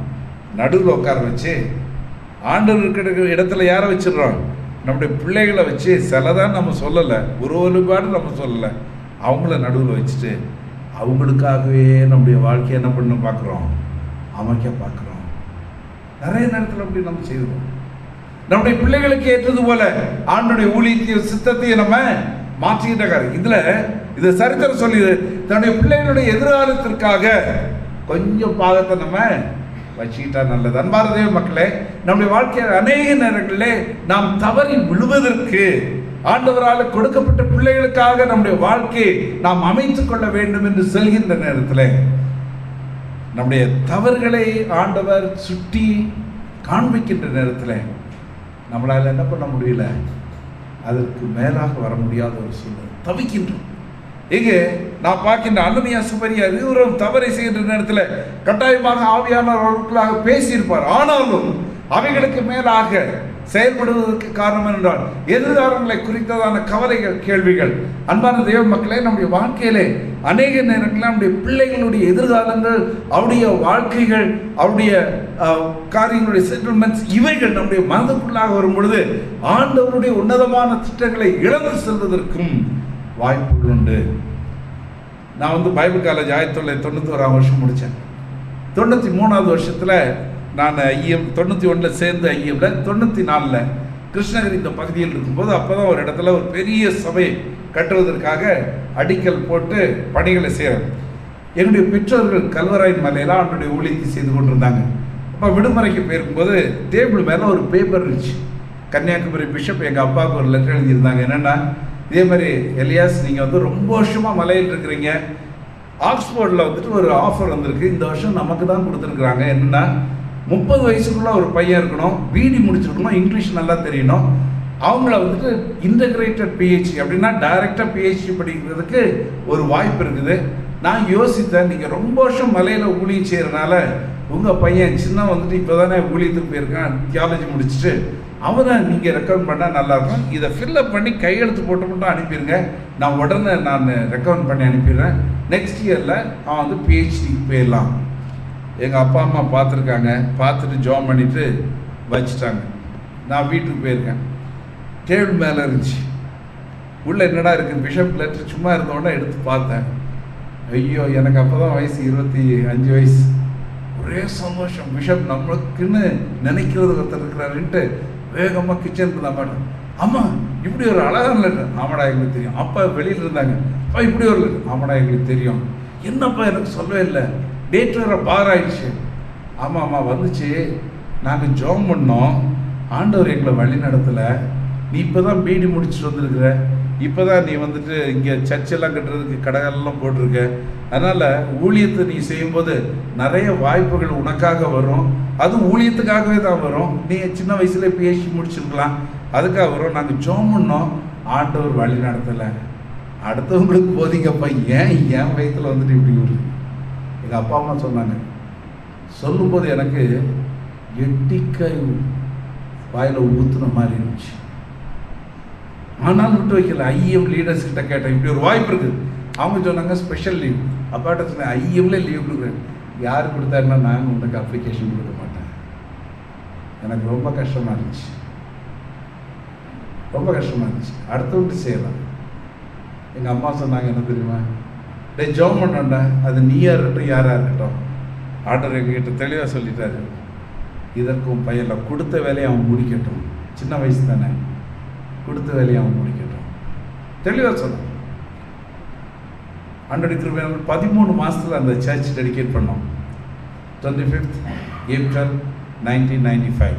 நடுவில் உட்கார வச்சு ஆண்டவர் இருக்கிற இடத்துல யாரை வச்சிடுறோம், நம்முடைய பிள்ளைகளை வச்சு. சிலதான் நம்ம சொல்லலை, ஒரு ஒருபாடு நம்ம சொல்லலை, அவங்கள நடுவில் வச்சுட்டு அவங்களுக்காகவே நம்முடைய வாழ்க்கையை என்ன பண்ண பார்க்குறோம், அமைக்க பார்க்குறோம். நிறைய நேரத்தில் அப்படி நம்ம செய்வோம். நம்முடைய பிள்ளைகளுக்கு ஏற்றது போல ஆண்டுடைய ஊழியத்தையும் சித்தத்தையும் நம்ம மாற்றிக்கிட்ட காரியம். இது சரித்திரம் சொல்லி தன்னுடைய பிள்ளைகளுடைய எதிர்காலத்திற்காக கொஞ்சம் பாகத்தை நம்ம வச்சுக்கிட்டா நல்லது. அன்பார்ந்த தேவ மக்களே, நம்முடைய வாழ்க்கையில் அநேக நேரங்களிலே நாம் தவறி விழுவதற்கு ஆண்டவரால் கொடுக்கப்பட்ட பிள்ளைகளுக்காக நம்முடைய வாழ்க்கையை நாம் அமைத்துக் கொள்ள வேண்டும் என்று சொல்கின்ற நேரத்தில் நம்முடைய தவறுகளை ஆண்டவர் சுட்டி காண்பிக்கின்ற நேரத்தில் நம்மளால் என்ன பண்ண முடியல, அதற்கு மேலாக வர முடியாத ஒரு சூழ்நிலை தவிக்கின்றோம். இங்கே நான் பார்க்கின்ற அனனியா சபரியார் இருவரும் தவறை செய்கின்ற நேரத்தில் கட்டாயமாக ஆவியானவர்களாக பேசியிருப்பார். ஆனாலும் அவைகளுக்கு மேலாக செயல்படுவதற்கு காரணம் என்றால் எதிர்காலங்களை குறித்ததான கவலைகள், கேள்விகள். அன்பான தேவ மக்களே, நம்முடைய வாழ்க்கையிலே அநேக நேரங்களில் நம்முடைய பிள்ளைகளுடைய எதிர்காலங்கள், அவருடைய வாழ்க்கைகள், அவருடைய காரியங்களுடைய செட்டில்மெண்ட்ஸ், இவைகள் நம்முடைய மனதுக்குள்ளாக வரும் பொழுது ஆண்டவருடைய உன்னதமான திட்டங்களை இழந்து செல்வதற்கும் வாய்ப்புகள் உண்டு. நான் பைபிள் காலேஜ் 1991 வருஷம் முடித்தேன். 93வது வருஷத்தில் நான் ஐஎம் 91 சேர்ந்து ஐஎம்ல 94 கிருஷ்ணகிரி இந்த பகுதியில் இருக்கும்போது அப்போ தான் ஒரு இடத்துல ஒரு பெரிய சபை கட்டுவதற்காக அடிக்கல் போட்டு பணிகளை செய்கிறேன். என்னுடைய பெற்றோர்கள் கல்வராயன் மலையில் அவனுடைய ஊழியத்தை செய்து கொண்டிருந்தாங்க. அப்போ விடுமுறைக்கு போயிருக்கும்போது டேபிள் மேலே ஒரு பேப்பர் இருந்துச்சு. கன்னியாகுமரி பிஷப் எங்கள் அப்பாவுக்கு ஒரு லெட்டர் எழுதியிருந்தாங்க. என்னென்னா, இதே மாதிரி எலியாஸ், நீங்கள் ரொம்ப வருஷமாக மலையில் இருக்கிறீங்க, ஆக்ஸ்போர்டில் ஒரு ஆஃபர் வந்திருக்கு, இந்த வருஷம் நமக்கு தான் கொடுத்துருக்குறாங்க. என்னென்னா, 30 வயசுக்குள்ள ஒரு பையன் இருக்கணும், பிடி முடிச்சிருக்கணும், இங்கிலீஷ் நல்லா தெரியணும், அவங்கள இன்டகிரேட்டட் பிஹெச்டி அப்படின்னா டைரெக்டாக பிஹெச்டி படிக்கிறதுக்கு ஒரு வாய்ப்பு இருக்குது. நான் யோசித்தேன், நீங்கள் ரொம்ப வருஷம் மலையில் ஊழியம் செய்கிறனால உங்கள் பையன் சின்ன இப்போ தானே ஊழியத்துக்கு போயிருக்கான், தியாலஜி முடிச்சுட்டு, அவனை நீங்கள் ரெக்கமெண்ட் பண்ணால் நல்லாயிருக்கும். இதை ஃபில்லப் பண்ணி கையெழுத்து போட்டு மட்டும் அனுப்பிடுங்க, நான் உடனே ரெக்கமெண்ட் பண்ணி அனுப்பிடுறேன். நெக்ஸ்ட் இயரில் அவன் பிஹெச்டிக்கு போயிடலாம். எங்கள் அப்பா அம்மா பார்த்துருக்காங்க, பார்த்துட்டு ஜாயின் பண்ணிவிட்டு வச்சுட்டாங்க. நான் வீட்டுக்கு போயிருக்கேன். டேபிள் மேலே இருந்துச்சு, உள்ளே என்னடா இருக்குது, பிஷப் லெட்டர் சும்மா இருந்தோடனே எடுத்து பார்த்தேன். ஐயோ, எனக்கு அப்போ தான் வயசு 25 வயசு. ஒரே சந்தோஷம், பிஷப் நம்மளுக்குன்னு நினைக்கிறது ஒருத்தர் இருக்கிறாருன்ட்டு வேகமாக கிச்சனுக்கு தான் மாட்டேன். அம்மா, இப்படி ஒரு அழகான லெட்டர். ஆமாடா, எங்களுக்கு தெரியும். அப்பா வெளியில் இருந்தாங்க. அப்பா, இப்படி ஒரு லெட்டர். ஆமாடா, எங்களுக்கு தெரியும். என்னப்பா, எனக்கு சொல்லவே இல்லை, டேட் வேறு பார் ஆயிடுச்சு. ஆமாம் வந்துச்சு, நாங்கள் ஜாம் பண்ணோம், ஆண்டவர் எங்களை வழி நடத்தலை, நீ இப்போ தான் பிடி முடிச்சுட்டு வந்துருக்குற, இப்போ தான் நீ இங்கே சர்ச்செல்லாம் கட்டுறதுக்கு கடைகளெல்லாம் போட்டிருக்க, அதனால் ஊழியத்தை நீ செய்யும்போது நிறைய வாய்ப்புகள் உனக்காக வரும், அதுவும் ஊழியத்துக்காகவே தான் வரும். நீ சின்ன வயசுல பிஹெச்டி முடிச்சிருக்கலாம், அதுக்காக வரும். நாங்கள் ஜாம் பண்ணோம், ஆண்டவர் வழி நடத்தலை. அடுத்தவங்களுக்கு போதிங்கப்பா, ஏன் வயத்தில் இப்படி வருது. எங்கள் அப்பா அம்மா சொன்னாங்க. சொல்லும்போது எனக்கு எட்டிக்கை வாயில் ஊற்றுன மாதிரி இருந்துச்சு. ஆனாலும் விட்டு வைக்கல. ஐஎம் லீடர்ஸ் கிட்ட கேட்டேன், இப்படி ஒரு வாய்ப்பு இருக்குது. அவங்க சொன்னாங்க ஸ்பெஷல் லீவ். அப்பாட்ட சொன்னேன், ஐஎம்ல லீவ் கொடுக்குறேன். யார் கொடுத்தாருன்னா, நாங்கள் உங்களுக்கு அப்ளிகேஷன் கொடுக்க மாட்டேன். எனக்கு ரொம்ப கஷ்டமாக இருந்துச்சு, ரொம்ப கஷ்டமாக இருந்துச்சு. அடுத்தவங்க செய்யலாம். எங்கள் அம்மா சொன்னாங்க, என்ன தெரியுமா, ஜெபம் பண்ணோண்டா, அது நீயா இருக்கட்டும் யாராக இருக்கட்டும், ஆர்டர் எங்ககிட்ட தெளிவாக சொல்லிட்டாரு, இதற்கும் பையனில் கொடுத்த வேலையை அவன் முடிக்கட்டும், சின்ன வயசு தானே, கொடுத்த வேலையை அவன் முடிக்கட்டும், தெளிவாக சொன்னான். ஆண்டோடைய கிருபையால் 13 மாதத்தில் அந்த சர்ச் டெடிகேட் பண்ணோம். 25th April 1995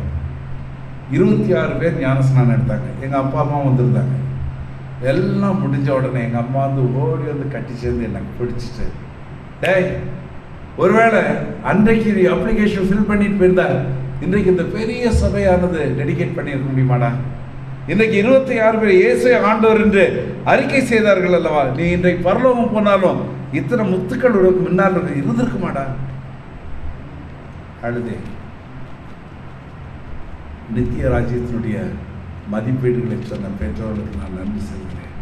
26 பேர் ஞானஸ்நானம் எடுத்தாங்க. எங்கள் அப்பா அம்மா வந்திருந்தாங்க. எல்லாம் முடிஞ்ச உடனே எங்கள் அம்மா ஓடி கட்டி சேர்ந்து எனக்கு பிடிச்சிட்டு, டேய், ஒருவேளை அன்றைக்கு அப்ளிகேஷன் ஃபில் பண்ணிட்டு போயிருந்தா இன்றைக்கு இந்த பெரிய சபையானது டெடிகேட் பண்ணியிருக்க முடியுமாடா? இன்றைக்கு 26 பேர் இயேசு ஆண்டவர் என்று அறிக்கை செய்தார்கள் அல்லவா? நீ இன்றைக்கு பரலோகம் போனாலும் இத்தனை முத்துக்கள் உனக்கு முன்னால் இருந்திருக்குமாடா? அழுதே. நித்திய ராஜ்யத்தினுடைய மதிப்பீடுகளை சொன்ன பெற்றோர்களுக்கு நான் நன்றி செலுத்துகிறேன்.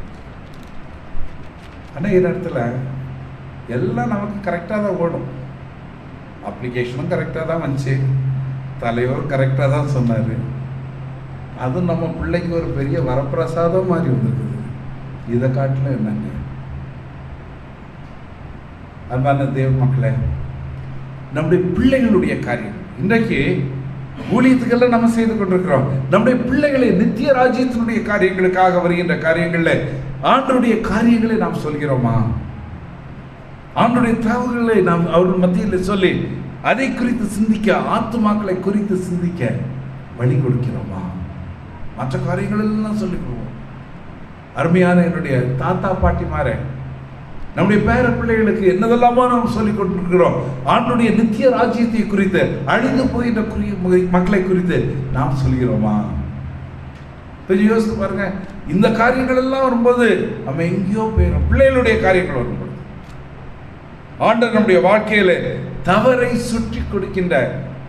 அநேக நேரத்தில் எல்லாம் நமக்கு கரெக்டாக தான் ஓடும். அப்ளிகேஷனும் கரெக்டாக தான் வந்துச்சு, தலைவர் கரெக்டாக தான் சொன்னார். அதுவும் நம்ம பிள்ளைக்கு ஒரு பெரிய வரப்பிரசாதம் மாதிரி வந்துருக்குது. இதை காட்டிலும் என்னங்க? அன்பான தேவ மக்களே, நம்முடைய பிள்ளைகளுடைய காரியம் இன்றைக்கு ஊழியத்துக்கெல்லாம் நம்ம செய்து கொண்டிருக்கிறோம். நம்முடைய பிள்ளைகளை நித்திய ராஜ்யத்தினுடைய காரியங்களுக்காக வருகின்ற காரியங்களில் ஆண்டவருடைய காரியங்களை நாம் சொல்கிறோமா? ஆண்டவருடைய தகவல்களை நாம் அவர்கள் மத்தியில் சொல்லி அதை குறித்து சிந்திக்க, ஆத்துமாக்களை குறித்து சிந்திக்க வழி கொடுக்கிறோமா? மற்ற காரியங்கள் எல்லாம் சொல்லிக்கிறோம். அருமையான என்னுடைய தாத்தா பாட்டிமாரே, நம்முடைய பேர பிள்ளைகளுக்கு என்னதெல்லாமோ நாம் சொல்லிக் கொண்டிருக்கிறோம். ஆண்டுடைய நித்திய ராஜ்யத்தை குறித்து, அழிந்து போகின்ற மக்களை குறித்து நாம் சொல்கிறோமா? கொஞ்சம் யோசித்து பாருங்க. இந்த காரியங்கள் எல்லாம் வரும்போது நம்ம எங்கேயோ போயிடும். பிள்ளைகளுடைய காரியங்கள் வரும்போது ஆண்டவர் நம்முடைய வாழ்க்கையில தவறை சுற்றி கொடுக்கின்ற,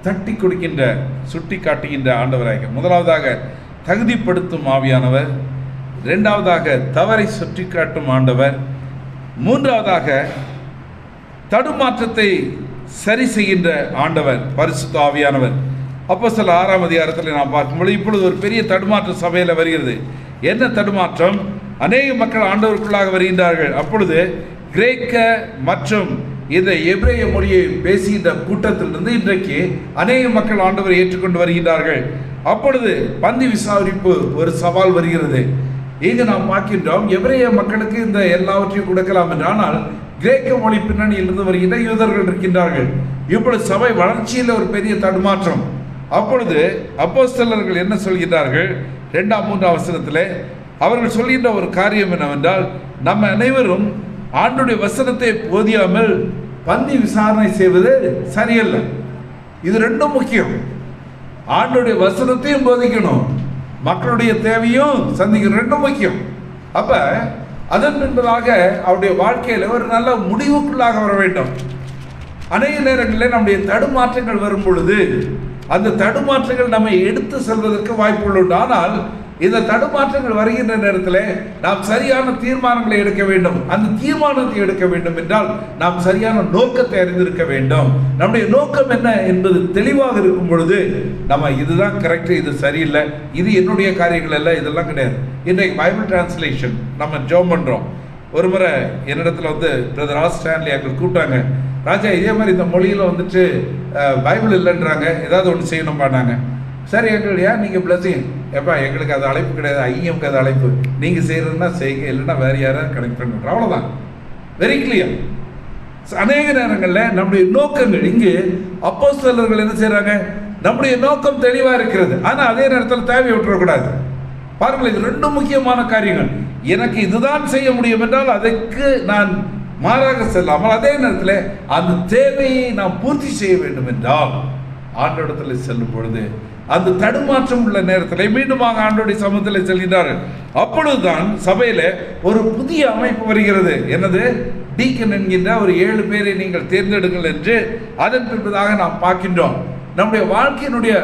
தட்டி கொடுக்கின்ற, சுட்டி காட்டுகின்ற ஆண்டவராக, முதலாவதாக தகுதிப்படுத்தும் ஆவியானவர், இரண்டாவதாக தவறை சுற்றி காட்டும் ஆண்டவர், மூன்றாவதாக தடுமாற்றத்தை சரி செய்கின்ற ஆண்டவர் பரிசுத்த ஆவியானவர். அப்போஸ்தலர் 6ஆம் அதிகாரத்தில் நாம் பார்க்கும்போது இப்பொழுது ஒரு பெரிய தடுமாற்றம் சபையில் வருகிறது. என்ன தடுமாற்றம்? அநேக மக்கள் ஆண்டவருக்குள்ளாக வருகின்றார்கள். அப்பொழுது கிரேக்க மற்றும் இந்த எபிரேய மொழியை பேசுகின்ற கூட்டத்திலிருந்து இன்றைக்கு அநேக மக்கள் ஆண்டவரை ஏற்றுக்கொண்டு வருகின்றார்கள். அப்பொழுது பந்தி விசாரிப்பு ஒரு சவால் வருகிறது. இங்கு நாம் பார்க்கின்றோம், எபிரேய மக்களுக்கு இந்த எல்லாவற்றையும் கொடுக்கலாம் என்று, ஆனால் கிரேக்க மொழி பின்னணியிலிருந்து வருகின்ற யூதர்கள் இருக்கின்றார்கள். இப்பொழுது சபை வளர்ச்சியில் ஒரு பெரிய தடுமாற்றம். அப்பொழுது அப்போஸ்தலர்கள் என்ன சொல்கிறார்கள்? 2ஆம் 3ஆம் வசனத்தில் அவர்கள் சொல்கின்ற ஒரு காரியம் என்னவென்றால், நம்ம அனைவரும் ஆண்டுடைய வசனத்தை போதியாமல் பந்தி விசாரணை செய்வது சரியல்ல. இது ரெண்டும் முக்கியம். ஆண்டுடைய வசனத்தையும் போதிக்கணும், மக்களுடைய தேவையும் சந்திக்கணும், ரெண்டும் முக்கியம். அப்ப அதன் பின்பதாக அவருடைய வாழ்க்கையில் ஒரு நல்ல முடிவுக்குள்ளாக வர வேண்டும். அநேக நேரங்களில் நம்முடைய தடுமாற்றங்கள் வரும் பொழுது அந்த தடுமாற்றங்கள் நம்மை எடுத்து செல்வதற்கு வாய்ப்புகள் உண்டு. ஆனால் இந்த தடுமாற்றங்கள் வருகின்ற நேரத்தில் நாம் சரியான தீர்மானங்களை எடுக்க வேண்டும். அந்த தீர்மானத்தை எடுக்க வேண்டும் என்றால் நாம் சரியான நோக்கத்தை அறிந்திருக்க வேண்டும். நம்முடைய நோக்கம் என்ன என்பது தெளிவாக இருக்கும் பொழுது நம்ம இதுதான் கரெக்ட், இது சரியில்லை, இது என்னுடைய காரியங்கள் அல்ல, இதெல்லாம் கிடையாது. இன்றைக்கு பைபிள் டிரான்ஸ்லேஷன் நம்ம ஜெபம் பண்ணுறோம். ஒரு முறை என்னிடத்துல பிரதர் ஆர் ஸ்டான்லி அங்கே கூப்பிட்டாங்க. ராஜா, இதே மாதிரி இந்த மொழியில் பைபிள் இல்லைன்றாங்க, ஏதாவது ஒன்று செய்யணும் பண்ணாங்க. சரி எங்களுடைய நீங்கள் பிளஸிங் எப்பா, எங்களுக்கு அது அழைப்பு கிடையாது, ஐஎம்க்கு அது அழைப்பு, நீங்கள் செய்கிறதுனா செய்யுங்க, இல்லைன்னா வேறு யாராவது கனெக்ட் பண்ணுறோம், அவ்வளோதான். Very clear. அநேக நேரங்களில் நம்முடைய நோக்கங்கள், இங்கு அப்போஸ்தலர்கள் என்ன செய்கிறாங்க, நம்முடைய நோக்கம் தெளிவாக இருக்கிறது, ஆனால் அதே நேரத்தில் தேவை விட்டுறக்கூடாது. பாருங்கள், இது ரெண்டும் முக்கியமான காரியங்கள். எனக்கு இதுதான் செய்ய முடியும் என்றால் அதற்கு நான் மாறாக செல்லாமல் அதே நேரத்தில் அந்த தேவையை நாம் பூர்த்தி செய்ய வேண்டும் என்றால் ஆண்டோடத்தில் செல்லும் பொழுது அந்த தடுமாற்றம் உள்ள நேரத்தில் மீண்டுமாக ஆண்டோடைய சமூகத்தில் செல்கிறார்கள். அப்பொழுதுதான் சபையில ஒரு புதிய அமைப்பு வருகிறது. என்னது? டீக்கன் என்கின்ற ஒரு 7 பேரை நீங்கள் தேர்ந்தெடுங்கள் என்று அதன் பின்பதாக நாம் பார்க்கின்றோம். நம்முடைய வாழ்க்கையினுடைய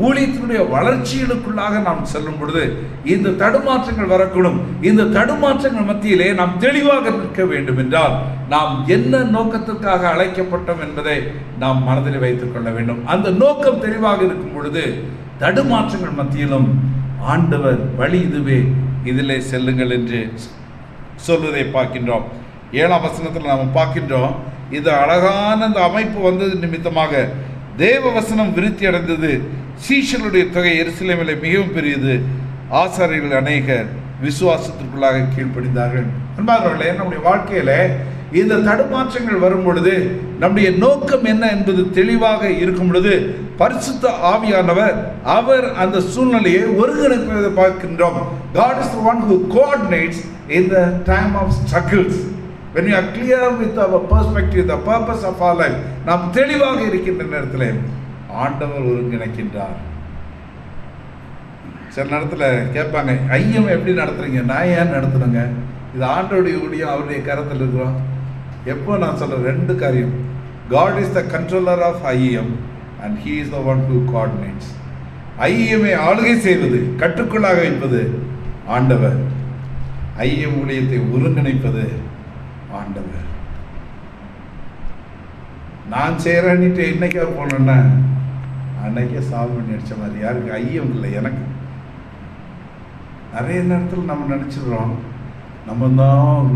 ஊழியத்தினுடைய வளர்ச்சிகளுக்குள்ளாக நாம் செல்லும் பொழுது இந்த தடுமாற்றங்கள் வரக்கூடும். இந்த தடுமாற்றங்கள் மத்தியிலே நாம் தெளிவாக நிற்க வேண்டும் என்றால் நாம் என்ன நோக்கத்திற்காக அழைக்கப்பட்டோம் என்பதை நாம் மனதில் வைத்துக் கொள்ள வேண்டும். அந்த நோக்கம் தெளிவாக இருக்கும் பொழுது தடுமாற்றங்கள் மத்தியிலும் ஆண்டவர் வழி இதுவே, இதிலே செல்லுங்கள் என்று சொல்வதை பார்க்கின்றோம். 7ஆம் வசனத்தில் நாம் பார்க்கின்றோம், இது அழகான அந்த அமைப்பு வந்தது நிமித்தமாக தேவ வசனம் விருத்தி அடைந்தது. சீஷர்களுடைய தொகை எருசலேமில் மிகவும் பெரியது. ஆசாரியர்கள் அநேகர் விசுவாசத்திற்குள்ளாக கீழ்ப்படிந்தார்கள். அன்பார்களே, நம்முடைய வாழ்க்கையில இந்த தடுமாற்றங்கள் வரும் பொழுது நம்முடைய நோக்கம் என்ன என்பது தெளிவாக இருக்கும் பொழுது பரிசுத்த ஆவியானவர் அவர் அந்த சூழ்நிலையை ஒருங்கிணைப்பதை பார்க்கின்றோம். God is the one who coordinates in the time of struggles. When we are clear with our perspective, the purpose of our life, நாம் தெளிவாக இருக்கின்ற நேரத்தில் ஆண்டவர் ஒருங்கிணைக்கின்றார். சில நேரத்தில் கேட்பாங்க, ஐயம் எப்படி நடத்துறீங்க? நான் ஏன் நடத்துறேங்க? இது ஆண்டோடைய ஊழியம், அவருடைய கரத்தில் இருக்கிறோம். எப்போ நான் சொல்கிறேன் 2 காரியம். God is the controller of IEM and he is the one who coordinates. IMI ஆளுகை செய்வது, கட்டுக்குள்ளாக வைப்பது ஆண்டவர். ஐஎம் ஊழியத்தை ஒருங்கிணைப்பது ஆண்டவர். நான் செய்கிறேன்னுட்டு என்னைக்கா போனேன்னா அன்னைக்கே சால்வ் பண்ணி அடித்த மாதிரி. யாருக்கு ஐயம் இல்லை எனக்கு. நிறைய நேரத்தில் நம்ம நினச்சிடுறோம் நம்ம தான்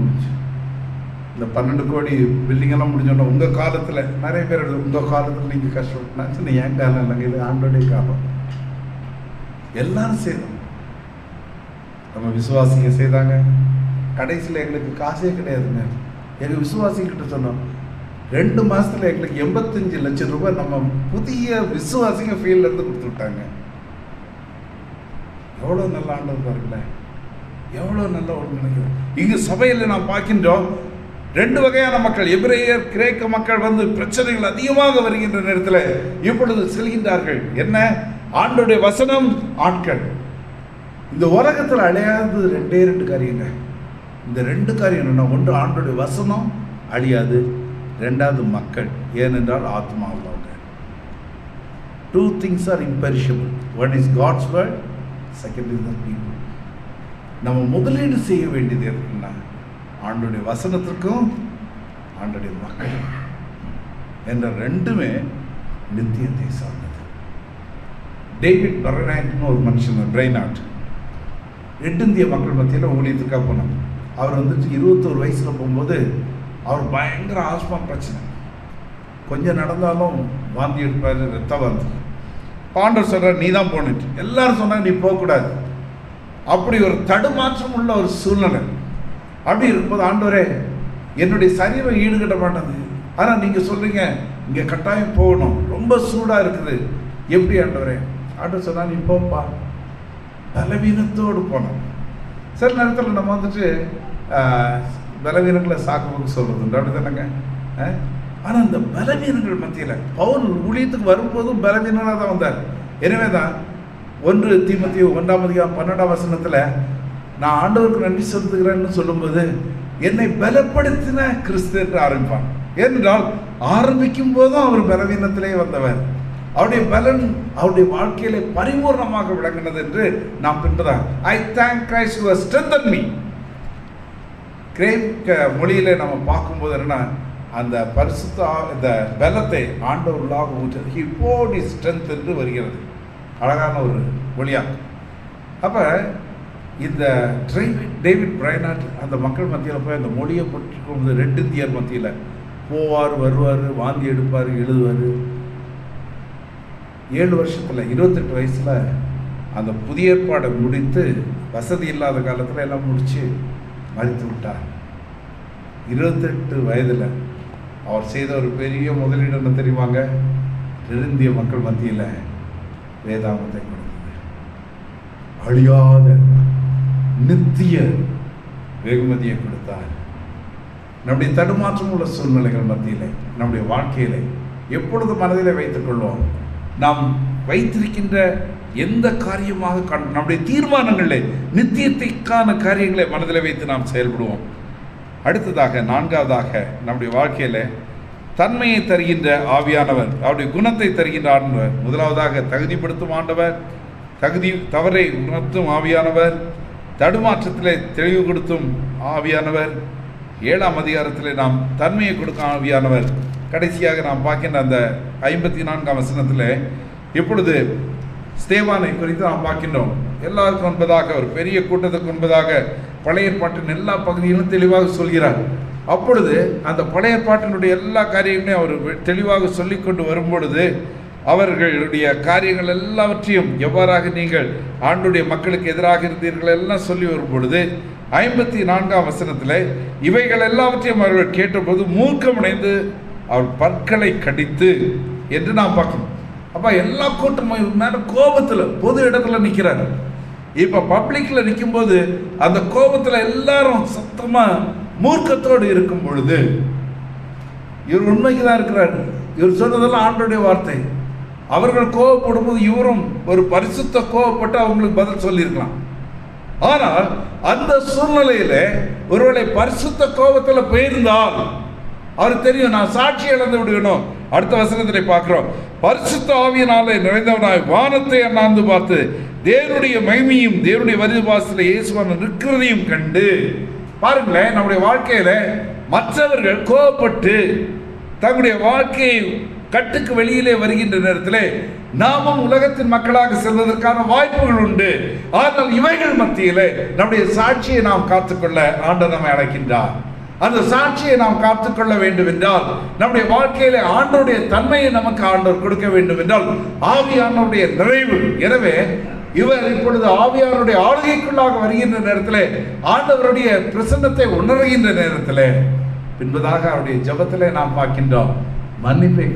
இந்த 12 கோடி பில்டிங்கெல்லாம் முடிஞ்சோன்னா உங்கள் காலத்தில் நிறைய பேர் உங்கள் காலத்தில் நீங்கள் கஷ்டப்பட்டுனாச்சு. என் காலம் இல்லைங்க, இது ஆண்டோடைய காலம். எல்லாரும் செய்தோம். நம்ம விசுவாசிங்க செய்தாங்க. கடைசியில் எங்களுக்கு காசே கிடையாதுங்க. எங்கள் விசுவாசிக்கிட்ட சொன்னோம் 2 மாதத்தில் எங்களுக்கு 85 லட்சம் ரூபாய் நம்ம புதிய விசுவாசிங்க ஃபீல்ட்லேருந்து கொடுத்து விட்டாங்க. எவ்வளோ நல்ல ஆண்டவர் பாருங்களேன், எவ்வளோ நல்ல ஒரு நினைக்கிறோம். இங்கு சபையில் நாம் பார்க்கின்றோம் 2 வகையான மக்கள். எபிரேயர், கிரேக்க மக்கள் வந்து பிரச்சனைகள் அதிகமாக வருகின்ற நேரத்தில் இப்பொழுது செல்கின்றார்கள். என்ன? ஆண்டோடைய வசனம், ஆட்கள். இந்த உலகத்தில் அழியாது 2 காரியங்க. இந்த 2 காரியம் என்னன்னா, ஒன்று ஆண்டோடைய வசனம் அழியாது, 2வது மக்கள். ஏனென்றால் ஆத்மா உள்ளவங்க. 2 things are imperishable. One is God's word, second is the people. நம்ம முதலீடு செய்ய வேண்டியது இருக்குன்னா ஆண்டோடைய வசனத்திற்கும் ஆண்டோடைய மக்கள் என்ற 2மே நித்தியத்தை சார்ந்தது. டேவிட் பர்னாட்னு ஒரு மனுஷன், பிரைனாட், தென்னிந்திய மக்கள் மத்தியில் ஊழியத்துக்காக போனாங்க. அவர் வந்துட்டு 21 வயசில் போகும்போது அவர் பயங்கர ஆஸ்மா பிரச்சனை. கொஞ்சம் நடந்தாலும் வாந்தி எடுப்பார், ரத்த வாந்தி. பாண்டவர் சொல்கிறார் நீ தான் போனிட்டு. எல்லாரும் சொன்னாங்க நீ போகக்கூடாது. அப்படி ஒரு தடுமாற்றம் உள்ள ஒரு சூழ்நிலை. அப்படி இருக்கும்போது ஆண்டவரே என்னுடைய சரீரம் ஈடுகட்ட மாட்டேது, ஆனால் நீங்கள் சொல்கிறீங்க இங்கே கட்டாயம் போகணும், ரொம்ப சூடாக இருக்குது, எப்படி ஆண்டவரே? ஆண்டவர் சொன்னால் நீ போப்பா. பலவீனத்தோடு போனோம். சில நேரத்தில் நம்ம வந்துட்டு பலவீனங்களை சாக்கு சொல்கிறது அப்படி தானேங்க. ஆனால் இந்த பலவீனங்கள் மத்தியில் பவுல் ஊழியத்துக்கு வரும்போதும் பலவீனனாக தான் வந்தார். எனவே தான் 1 தீமோத்தேயு 1:12 நான் ஆண்டவருக்கு நன்றி செலுத்துகிறேன்னு சொல்லும்போது என்னை பலப்படுத்தின கிறிஸ்து என்று ஆரம்பிப்பான். ஏனென்றால் ஆரம்பிக்கும் போதும் அவர் பலவீனத்திலே வந்தவர். அவருடைய பலன் அவருடைய வாழ்க்கையிலே பரிபூர்ணமாக விளங்கினது என்று நாம் பின்பதான். I thank Christ who has strengthened me. கிரேக்க மொழியில நம்ம பார்க்கும்போது என்னன்னா, அந்த பரிசுத்த இந்த பலத்தை ஆண்டவர்களாக ஊற்று ஹி போர்ட் இஸ் ஸ்ட்ரென்த் என்று வருகிறது. அழகான ஒரு மொழியாகும். அப்போ இந்த டேவிட் பிரைனாட் அந்த மக்கள் மத்தியில் போய் அந்த மொழியை போட்டு 2 இந்தியர் மத்தியில் போவார், வருவார், வாந்தி எடுப்பார், எழுதுவார். 7 வருஷத்தில் 28 வயசில் அந்த புதிய ஏற்பாடை முடித்து வசதி இல்லாத காலத்தில் எல்லாம் முடித்து மறித்து விட்டார். 28 வயதில் அவர் செய்த ஒரு பெரிய முதலீடு என்ன தெரியுமாங்க? தென்னிந்திய மக்கள் மத்தியில் வேதாகமத்தை கொடுத்தது. அழியாத நித்திய வெகுமதியை கொடுத்தார். நம்முடைய தடுமாற்றம் உள்ள சூழ்நிலைகள் மத்தியில் நம்முடைய வாழ்க்கையில எப்பொழுது மனதில் வைத்துக் கொள்வோம்? நாம் வைத்திருக்கின்ற எந்த காரியமாக நம்முடைய தீர்மானங்களில் நித்தியத்தைக்கான காரியங்களை மனதில் வைத்து நாம் செயல்படுவோம். அடுத்ததாக 4வதாக நம்முடைய வாழ்க்கையில் தன்மையை தருகின்ற ஆவியானவர், அவருடைய குணத்தை தருகின்ற ஆண்டவர். முதலாவதாக தகுதிப்படுத்தும் ஆண்டவர், தவறை உணர்த்தும் ஆவியானவர், தடுமாற்றத்திலே தெளிவு கொடுத்தும் ஆவியானவர், 7ஆம் அதிகாரத்தில் நாம் தன்மையை கொடுக்கும் ஆவியானவர். கடைசியாக நாம் பார்க்கின்ற அந்த 54ஆம் வசனத்தில் இப்பொழுது ஸ்தேவானை குறித்து நாம் பார்க்கின்றோம். எல்லாருக்கும் முன்பதாக, ஒரு பெரிய கூட்டத்துக்கு முன்பதாக பழைய ஏற்பாட்டின் எல்லா பகுதிகளும் தெளிவாக சொல்கிறார். அப்பொழுது அந்த பழைய ஏற்பாட்டினுடைய எல்லா காரியங்களையும் அவர் தெளிவாக சொல்லிக் கொண்டு வரும்பொழுது அவர்களுடைய காரியங்கள் எல்லாவற்றையும் எவ்வாறாக நீங்கள் ஆண்டுடைய மக்களுக்கு எதிராக இருந்தீர்கள் எல்லாம் சொல்லி வரும் பொழுது 54ஆம் வசனத்தில் இவைகள் எல்லாவற்றையும் அவர்கள் கேட்டபோது மூர்க்கமடைந்து அவர் பற்களை கடித்து என்று நாம் பார்க்கணும். அப்போ எல்லா கூட்டமும் மேல கோபத்தில் பொது இடத்துல நிற்கிறாரு. இப்போ பப்ளிக்ல நிற்கும் போது அந்த கோபத்தில் எல்லாரும் சத்தமா மூர்க்கத்தோடு இருக்கும் பொழுது இவர் உண்மைக்கு தான் இருக்கிறாரு. இவர் சொன்னதெல்லாம் ஆண்டோடைய வார்த்தை. அவர்கள் கோபப்படும் போது இவரும் ஒரு பரிசுத்த கோபப்பட்டு அவங்களுக்கு பதில் சொல்லியிருக்கலாம். ஆனால் அந்த சூழ்நிலையில ஒருவேளை பரிசுத்த கோபத்தில் போயிருந்தால் அவருக்கு தெரியும், நான் சாட்சி இழந்து விடுவேணும். அடுத்த வசனத்தை பார்க்கிறோம். பரிசுத்த ஆவியினாலே நிறைந்தவனாய் வானத்தை அண்ணாந்து பார்த்து தேவனுடைய மகிமையும் தேவனுடைய வலது பாசத்தில் இயேசுவான இருக்கிறதையும் கண்டு. பாருங்களேன், நம்முடைய வாழ்க்கையில மற்றவர்கள் கோபப்பட்டு தங்களுடைய வாழ்க்கையை கட்டுக்கு வெளியிலே வருகின்ற நேரத்திலே நாமும் உலகத்தின் மக்களாக செல்வதற்கான வாய்ப்புகள் உண்டு. ஆனால் இவைகள் மத்தியிலே நம்முடைய சாட்சியை நாம் காத்துக்கொள்ள ஆண்டவர் நம்மை அழைக்கின்றார். அந்த சாட்சியை நாம் காத்துக்கொள்ள வேண்டும் என்றால், நம்முடைய வாழ்க்கையில ஆண்டவருடைய தன்மையை நமக்கு ஆண்டவர் கொடுக்க வேண்டும் என்றால் ஆவியானவருடைய நிறைவு. எனவே இவர் இப்பொழுது ஆவியானவருடைய ஆளுகைக்குள்ளாக வருகின்ற நேரத்தில், ஆண்டவருடைய பிரசன்னத்தை உணர்கின்ற நேரத்தில், பின்பதாக அவருடைய ஜபத்திலே நாம் பார்க்கின்றோம், மன்னிப்பை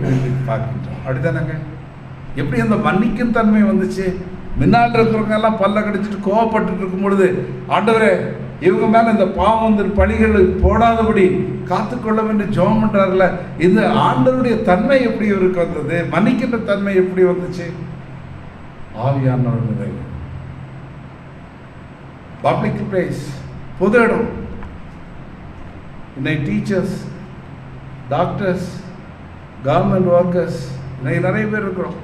பார்க்கின்றோம். அப்படித்தானங்க? எப்படி அந்த மன்னிக்கும் தன்மை வந்துச்சு? முன்னால் இருக்கிறவங்க எல்லாம் பல்ல கடிச்சிட்டு கோவப்பட்டு இருக்கும் பொழுது, ஆண்டவரே இவங்க மேல இந்த பாவம் வந்து பழிகள் போடாதபடி காத்துக்கொள்ள என்று ஜெபம் பண்றாருல, இது ஆண்டவருடைய தன்மை எப்படி இவருக்கு வந்தது? மன்னிக்கின்ற தன்மை எப்படி வந்துச்சு? ஆவியானவர் நிறைவு. பப்ளிக் பிளேஸ், பொது இடம். இன்னைக்கு டீச்சர்ஸ், டாக்டர்ஸ், கவர்மெண்ட் ஒர்க்கர்ஸ், இன்னைக்கு நிறைய பேர் இருக்கிறோம்.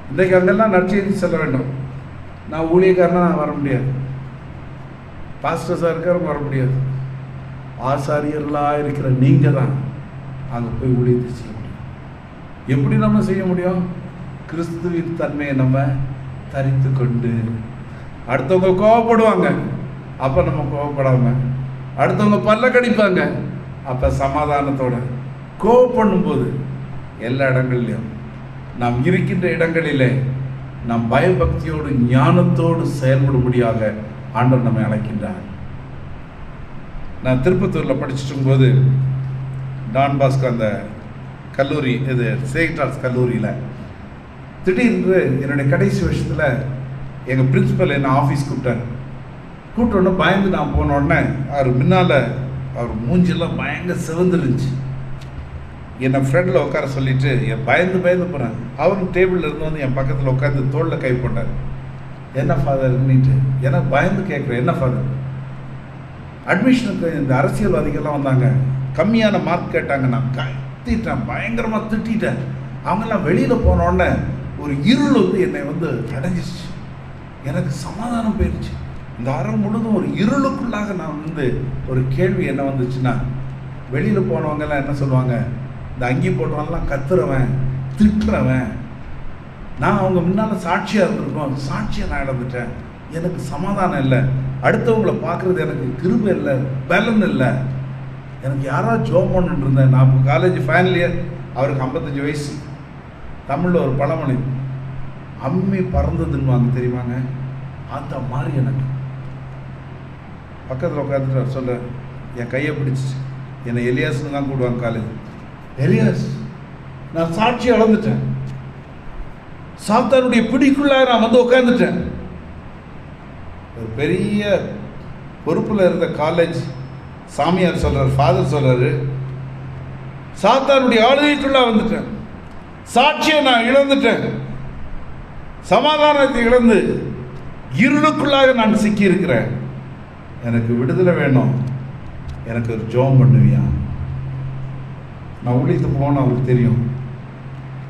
இன்றைக்கு அங்கெல்லாம் நற்செய்தி சொல்ல வேண்டும். நான் ஊழியக்காரனா வர முடியாது, பாஸ்டர்ஸாக இருக்கிறவங்க வர முடியாது. ஆசாரியர்களாக இருக்கிற நீங்கள் தான் அங்கே போய் ஊழியத்தை செய்ய முடியும். எப்படி நம்ம செய்ய முடியும்? கிறிஸ்துவின் தன்மையை நம்ம தரித்து கொண்டு. அடுத்தவங்க கோவப்படுவாங்க, அப்போ நம்ம கோவப்படாம. அடுத்தவங்க பல்ல கடிப்பாங்க, அப்போ சமாதானத்தோட. கோவப்பண்ணும்போது எல்லா இடங்கள்லையும் நாம் இருக்கின்ற இடங்களிலே நாம் பயபக்தியோடு ஞானத்தோடு செயல்படும்படியாக ஆண்டவர் நம்மை அழைக்கின்றார். நான் திருப்பத்தூரில் படிச்சுட்டும் போது டான் பாஸ்கோ அந்த கல்லூரி, இது சேக்டார்ஸ் கல்லூரியில் திடீர்னு என்னுடைய கடைசி வருஷத்தில் எங்கள் பிரின்சிபல் என்னை ஆஃபீஸ் கூப்பிட்டோன்னே பயந்து நான் போனோடனே அவர் முன்னால் அவர் மூஞ்செல்லாம் பயங்கர சிவந்துருந்துச்சு. என்னை ஃப்ரெண்டில் உட்கார சொல்லிவிட்டு என் பயந்து போகிறேன். அவரும் டேபிளில் இருந்து வந்து என் பக்கத்தில் உட்காந்து தோளில் கை போட்டார். என்ன ஃபாதர்ன்னுட்டு எனக்கு பயந்து கேட்குறேன், என்ன ஃபாதர்? அட்மிஷனுக்கு இந்த அரசியல்வாதிகள்லாம் வந்தாங்க, கம்மியான மார்க் கேட்டாங்க. நான் கத்திட்டேன், பயங்கரமாக திட்டேன். அவங்கெல்லாம் வெளியில் போனோடனே ஒரு இருள் வந்து என்னை வந்து அடைஞ்சிச்சு. எனக்கு சமாதானம் போயிடுச்சு. இந்த அறம் முழுதும் ஒரு இருளுக்குள்ளாக நான் வந்து ஒரு கேள்வி என்ன வந்துச்சுன்னா, வெளியில் போனவங்கெல்லாம் என்ன சொல்லுவாங்க, இந்த அங்கி போட்டவங்கலாம் கத்துறவன், திட்டுறவன். நான் அவங்க முன்னால் சாட்சியாக இருந்திருக்கோம், சாட்சியை நான் இழந்துட்டேன். எனக்கு சமாதானம் இல்லை, அடுத்தவங்களை பார்க்குறது எனக்கு கிருபை இல்லை, பலன் இல்லை. எனக்கு யாராவது ஜோம் பண்ணிட்டு இருந்தேன். நான் இப்போ காலேஜ் ஃபைனல் இயர், அவருக்கு 55 வயசு. தமிழில் ஒரு பழமொழி, அம்மி பறந்ததுன்னுவாங்க தெரியுமாங்க, அந்த மாதிரி எனக்கு பக்கத்தில் உட்காந்துட்டு அவர் சொல்கிறார், என் கையை பிடிச்சிச்சு. என்னை எலியாஸ்ன்னு தான் கூடுவாங்க காலேஜ். எலியாஸ், நான் சாட்சி இழந்துட்டேன், சாத்தானுடைய பிடிக்குள்ளாக நான் வந்து உட்காந்துட்டேன். ஒரு பெரிய பொறுப்பில் இருந்த காலேஜ் சாமியார் சொல்கிறார், ஃபாதர் சொல்கிறாரு, சாத்தானுடைய ஆளுகைக்குள்ளாக வந்துட்டேன், சாட்சியை நான் இழந்துட்டேன், சமாதானத்தை இழந்து இருளுக்குள்ளாக நான் சிக்கி இருக்கிறேன். எனக்கு விடுதலை வேணும், எனக்கு ஒரு ஜெபம் பண்ணுவியா? நான் ஊழியத்து போனேன், அவருக்கு தெரியும்.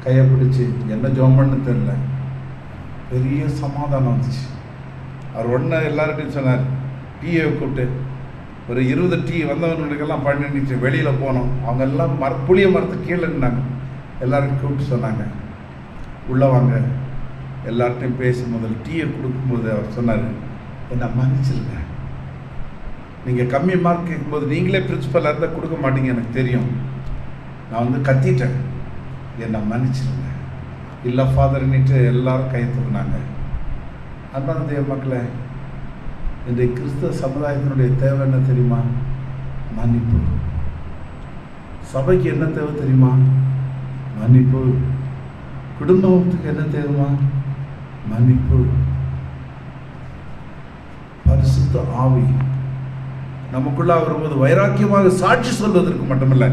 கையை பிடிச்சி என்ன ஜெபம் பண்ணு தெரியல, பெரிய சமாதானம் வந்துச்சு. அவர் ஒன்று எல்லார்கிட்டையும் சொன்னார், டீயை கூப்பிட்டு ஒரு 20 டீ வந்தவர்களுக்கெல்லாம் பண்ணிட்டு வெளியில் போனோம். அவங்க எல்லாம் புளிய மரத்து கீழே இருந்தாங்க. எல்லாருக்கும் கூப்பிட்டு சொன்னாங்க, உள்ளே வாங்க, எல்லார்ட்டையும் பேசி முதல் டீயை கொடுக்கும்போது அவர் சொன்னார், என்னை மன்னிச்சிருங்க, நீங்கள் கம்மி மார்க் கேட்கும்போது நீங்களே பிரின்சிபலாக இருந்தால் கொடுக்க மாட்டீங்க, எனக்கு தெரியும். நான் வந்து கத்திட்டேன், என்னை மன்னிச்சிருங்க. இல்லை ஃபாதர்ன்னுட்டு எல்லாரும் கை தூக்குனாங்க. அன்பான தேவ மக்களே, இன்றைய கிறிஸ்தவ சமுதாயத்தினுடைய தேவை என்ன தெரியுமா? மன்னிப்பு. சபைக்கு என்ன தேவை தெரியுமா? மன்னிப்பு. குடும்பத்துக்கு என்ன தேவைமா? மன்னிப்பு. பரிசுத்த ஆவி நமக்குள்ளாக வரும்போது வைராக்கியமாக சாட்சி சொல்வதற்கு மட்டுமல்ல,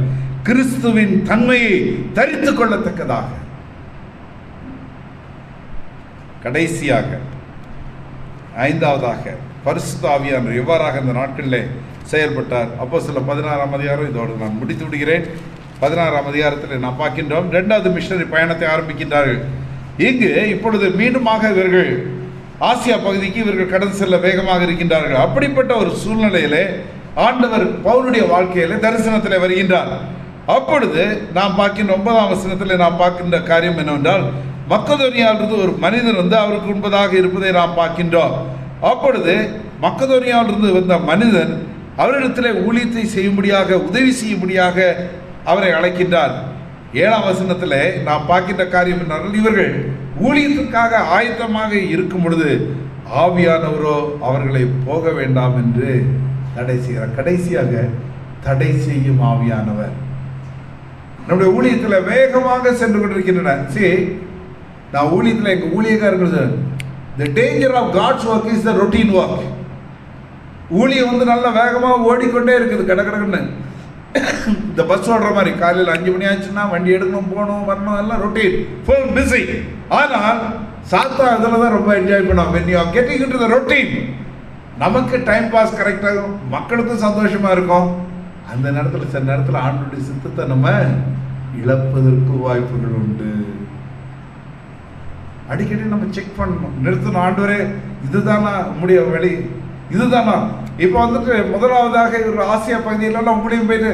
கிறிஸ்துவின் தன்மையை தரித்து கொள்ளத்தக்கதாக. கடைசியாக 5வதாக பரிசுத்த ஆவியானவர் எவ்வாறாக இந்த நாட்களிலே செயல்பட்டார்? அப்போஸ்தலர் 16ஆம் அதிகாரம் இதோடு நான் முடித்து விடுகிறேன். 16ஆம் அதிகாரத்தில் நாம் பார்க்கின்றோம், 2வது மிஷனரி பயணத்தை ஆரம்பிக்கின்றார்கள். இங்கு இப்பொழுது மீண்டுமாக இவர்கள் ஆசியா பகுதிக்கு இவர்கள் கடந்து செல்ல வேகமாக இருக்கின்றார்கள். அப்படிப்பட்ட ஒரு சூழ்நிலையிலே ஆண்டவர் பவுலுடைய வாழ்க்கையிலே தரிசனத்தில் வருகின்றார். அப்பொழுது நாம் பார்க்கின்ற 9ஆம் வசனத்தில் நாம் பார்க்கின்ற காரியம் என்னவென்றால், மக்கதோனியாவிலிருந்து ஒரு மனிதன் வந்து அவருக்கு முன்பதாக இருப்பதை நாம் பார்க்கின்றோம். அப்பொழுது மக்கதோனியாவிலிருந்து வந்த மனிதன் அவரிடத்தில் ஊழியத்தை செய்யும்படியாக, உதவி செய்யும்படியாக அவரை அழைக்கின்றார். 7ஆம் வசனத்தில் நாம் பார்க்கின்ற காரியம் என்னவென்றால், இவர்கள் ஊழியத்திற்காக ஆயத்தமாக இருக்கும் பொழுது ஆவியானவரோ அவர்களை போக வேண்டாம் என்று தடை செய்கிறார். கடைசியாக தடை செய்யும் ஆவியானவர் நம்முடைய ஊழியத்தில் வேகமாக சென்று கொண்டிருக்கின்றன. சரி, நான் ஊழியத்தில் எங்கள் ஊழியக்காரர்கள், the danger of God's work is the routine work. ஊழியம் வந்து நல்லா வேகமாக ஓடிக்கொண்டே இருக்குது. கடகடன்னு இந்த பஸ் ஓடுற மாதிரி காலையில் 5 மணி ஆச்சுன்னா வண்டி எடுக்கணும், போகணும், வரணும், எல்லாம் ரொட்டீன், ஃபுல் பிஸி. ஆனால் சாத்தா அதில் தான் ரொம்ப என்ஜாய் பண்ணுவோம். when you are getting into the routine, நமக்கு டைம் பாஸ் கரெக்டாகும், மக்களுக்கும் சந்தோஷமா இருக்கும். அந்த நேரத்தில் சில நேரத்தில் ஆண்டவருடைய சித்தத்தை நம்ம இழப்பதற்கு வாய்ப்புகள் உண்டு. அடிக்கடி நம்ம செக் பண்ணணும், நிறுத்தணும். ஆண்டவரே, இதுதானா உம்முடைய வழி, இதுதானா? இப்போ வந்துட்டு முதலாவதாக இவர் ஆசியா பகுதியிலெல்லாம் முடியும் போயிட்டு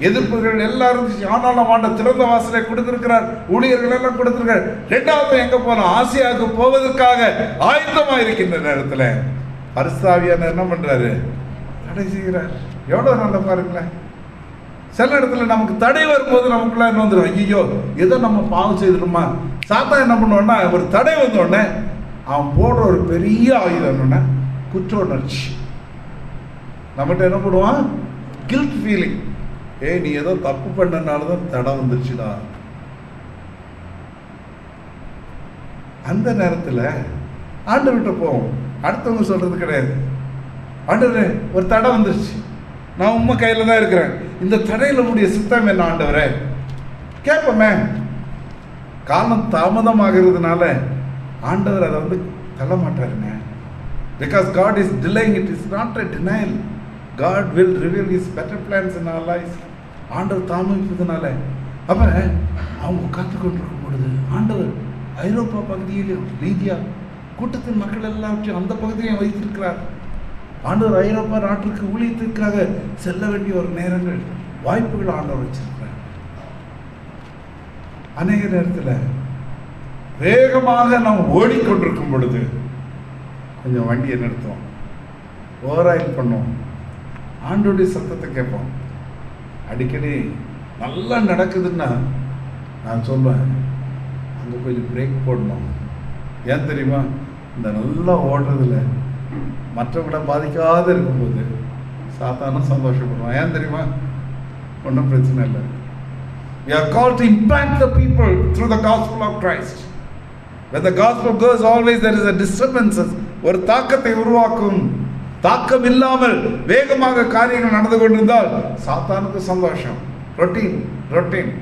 எதிர்ப்புகள் எல்லாம் இருந்துச்சு. ஆனாலும் ஆண்ட திறந்த வாசலை கொடுத்திருக்கிறார், ஊழியர்கள் எல்லாம் கொடுத்திருக்கார். 2வது எங்க போனோம்? ஆசியாவுக்கு போவதற்காக ஆயத்தமா இருக்கின்ற நேரத்தில் பரிசுத்தாவியான என்ன பண்றாரு? தடை செய்கிறார். எவ்வளவு நல்லா பாருங்களேன். சில இடத்துல நமக்கு தடை வரும்போது நமக்குள்ள என்ன வந்துடும்? ஐயோ, ஏதோ நம்ம பாவம் செய்திருமா? சாத்தா என்ன பண்ணுவோன்னா, ஒரு தடை வந்தோடனே அவன் போடுற ஒரு பெரிய ஆயுதம் என்னன்னா குற்ற உணர்ச்சி. நம்மகிட்ட என்ன பண்ணுவான்? Guilt feeling. நீ ஏதோ தப்பு பண்ணனாலதான் தடை வந்துருச்சுடா. அந்த நேரத்தில் ஆண்டவர்கிட்ட போவோம். அடுத்தவங்க சொல்றது கிடையாது. ஆண்டவரே, ஒரு தடை வந்துருச்சு, நான் உண்மை கையில தான் இருக்கிறேன், இந்த தடையில உடைய சித்தம் என்ன ஆண்டவரே கேட்போமே. காலம் தாமதமாகிறதுனால ஆண்டவர் அதை வந்து தள்ள மாட்டாருங்க. Because God is delaying. It is not a denial. God will reveal his better plans in our lives. ஆண்டவர் தாமதிப்பதுனால அப்ப அவங்க காத்து கொண்டிருக்கும் பொழுது ஆண்டவர் ஐரோப்பா பகுதியிலும் லீதியா கூட்டத்தின் மக்கள் எல்லாவற்றையும் அந்த பகுதியிலையும் வைத்திருக்கிறார். ஆண்டவர் ஐரோப்பா நாட்டிற்கு ஊழியத்திற்காக செல்ல வேண்டிய ஒரு நேரங்கள், வாய்ப்புகள் ஆண்டவர் வச்சிருக்கிறார். அநேக நேரத்தில் வேகமாக நாம் ஓடிக்கொண்டிருக்கும் பொழுது கொஞ்சம் வண்டியை நிறுத்துவோம், ஓவராயில் பண்ணுவோம், ஆண்டோடைய சத்தத்தை கேட்போம். அடிக்கடி நல்லா நடக்குதுன்னா நான் சொல்லுவேன், அங்கே கொஞ்சம் பிரேக் போடணும். ஏன் தெரியுமா? இந்த நல்லா ஓடுறதுல மற்றவங்களை பாதிக்காத இருக்கும்போது சாத்தானும் சந்தோஷப்படுவான். ஏன் தெரியுமா? ஒன்றும் பிரச்சனை இல்லை. We are called to impact the people through the gospel of Christ. When the gospel goes, always there is a disturbance. ஒரு தாக்கத்தை உருவாக்கும். தாக்கம் இல்லாமல் வேகமாக காரியங்கள் நடந்து கொண்டிருந்தால் சாத்தானுக்கு சந்தோஷம். Routine.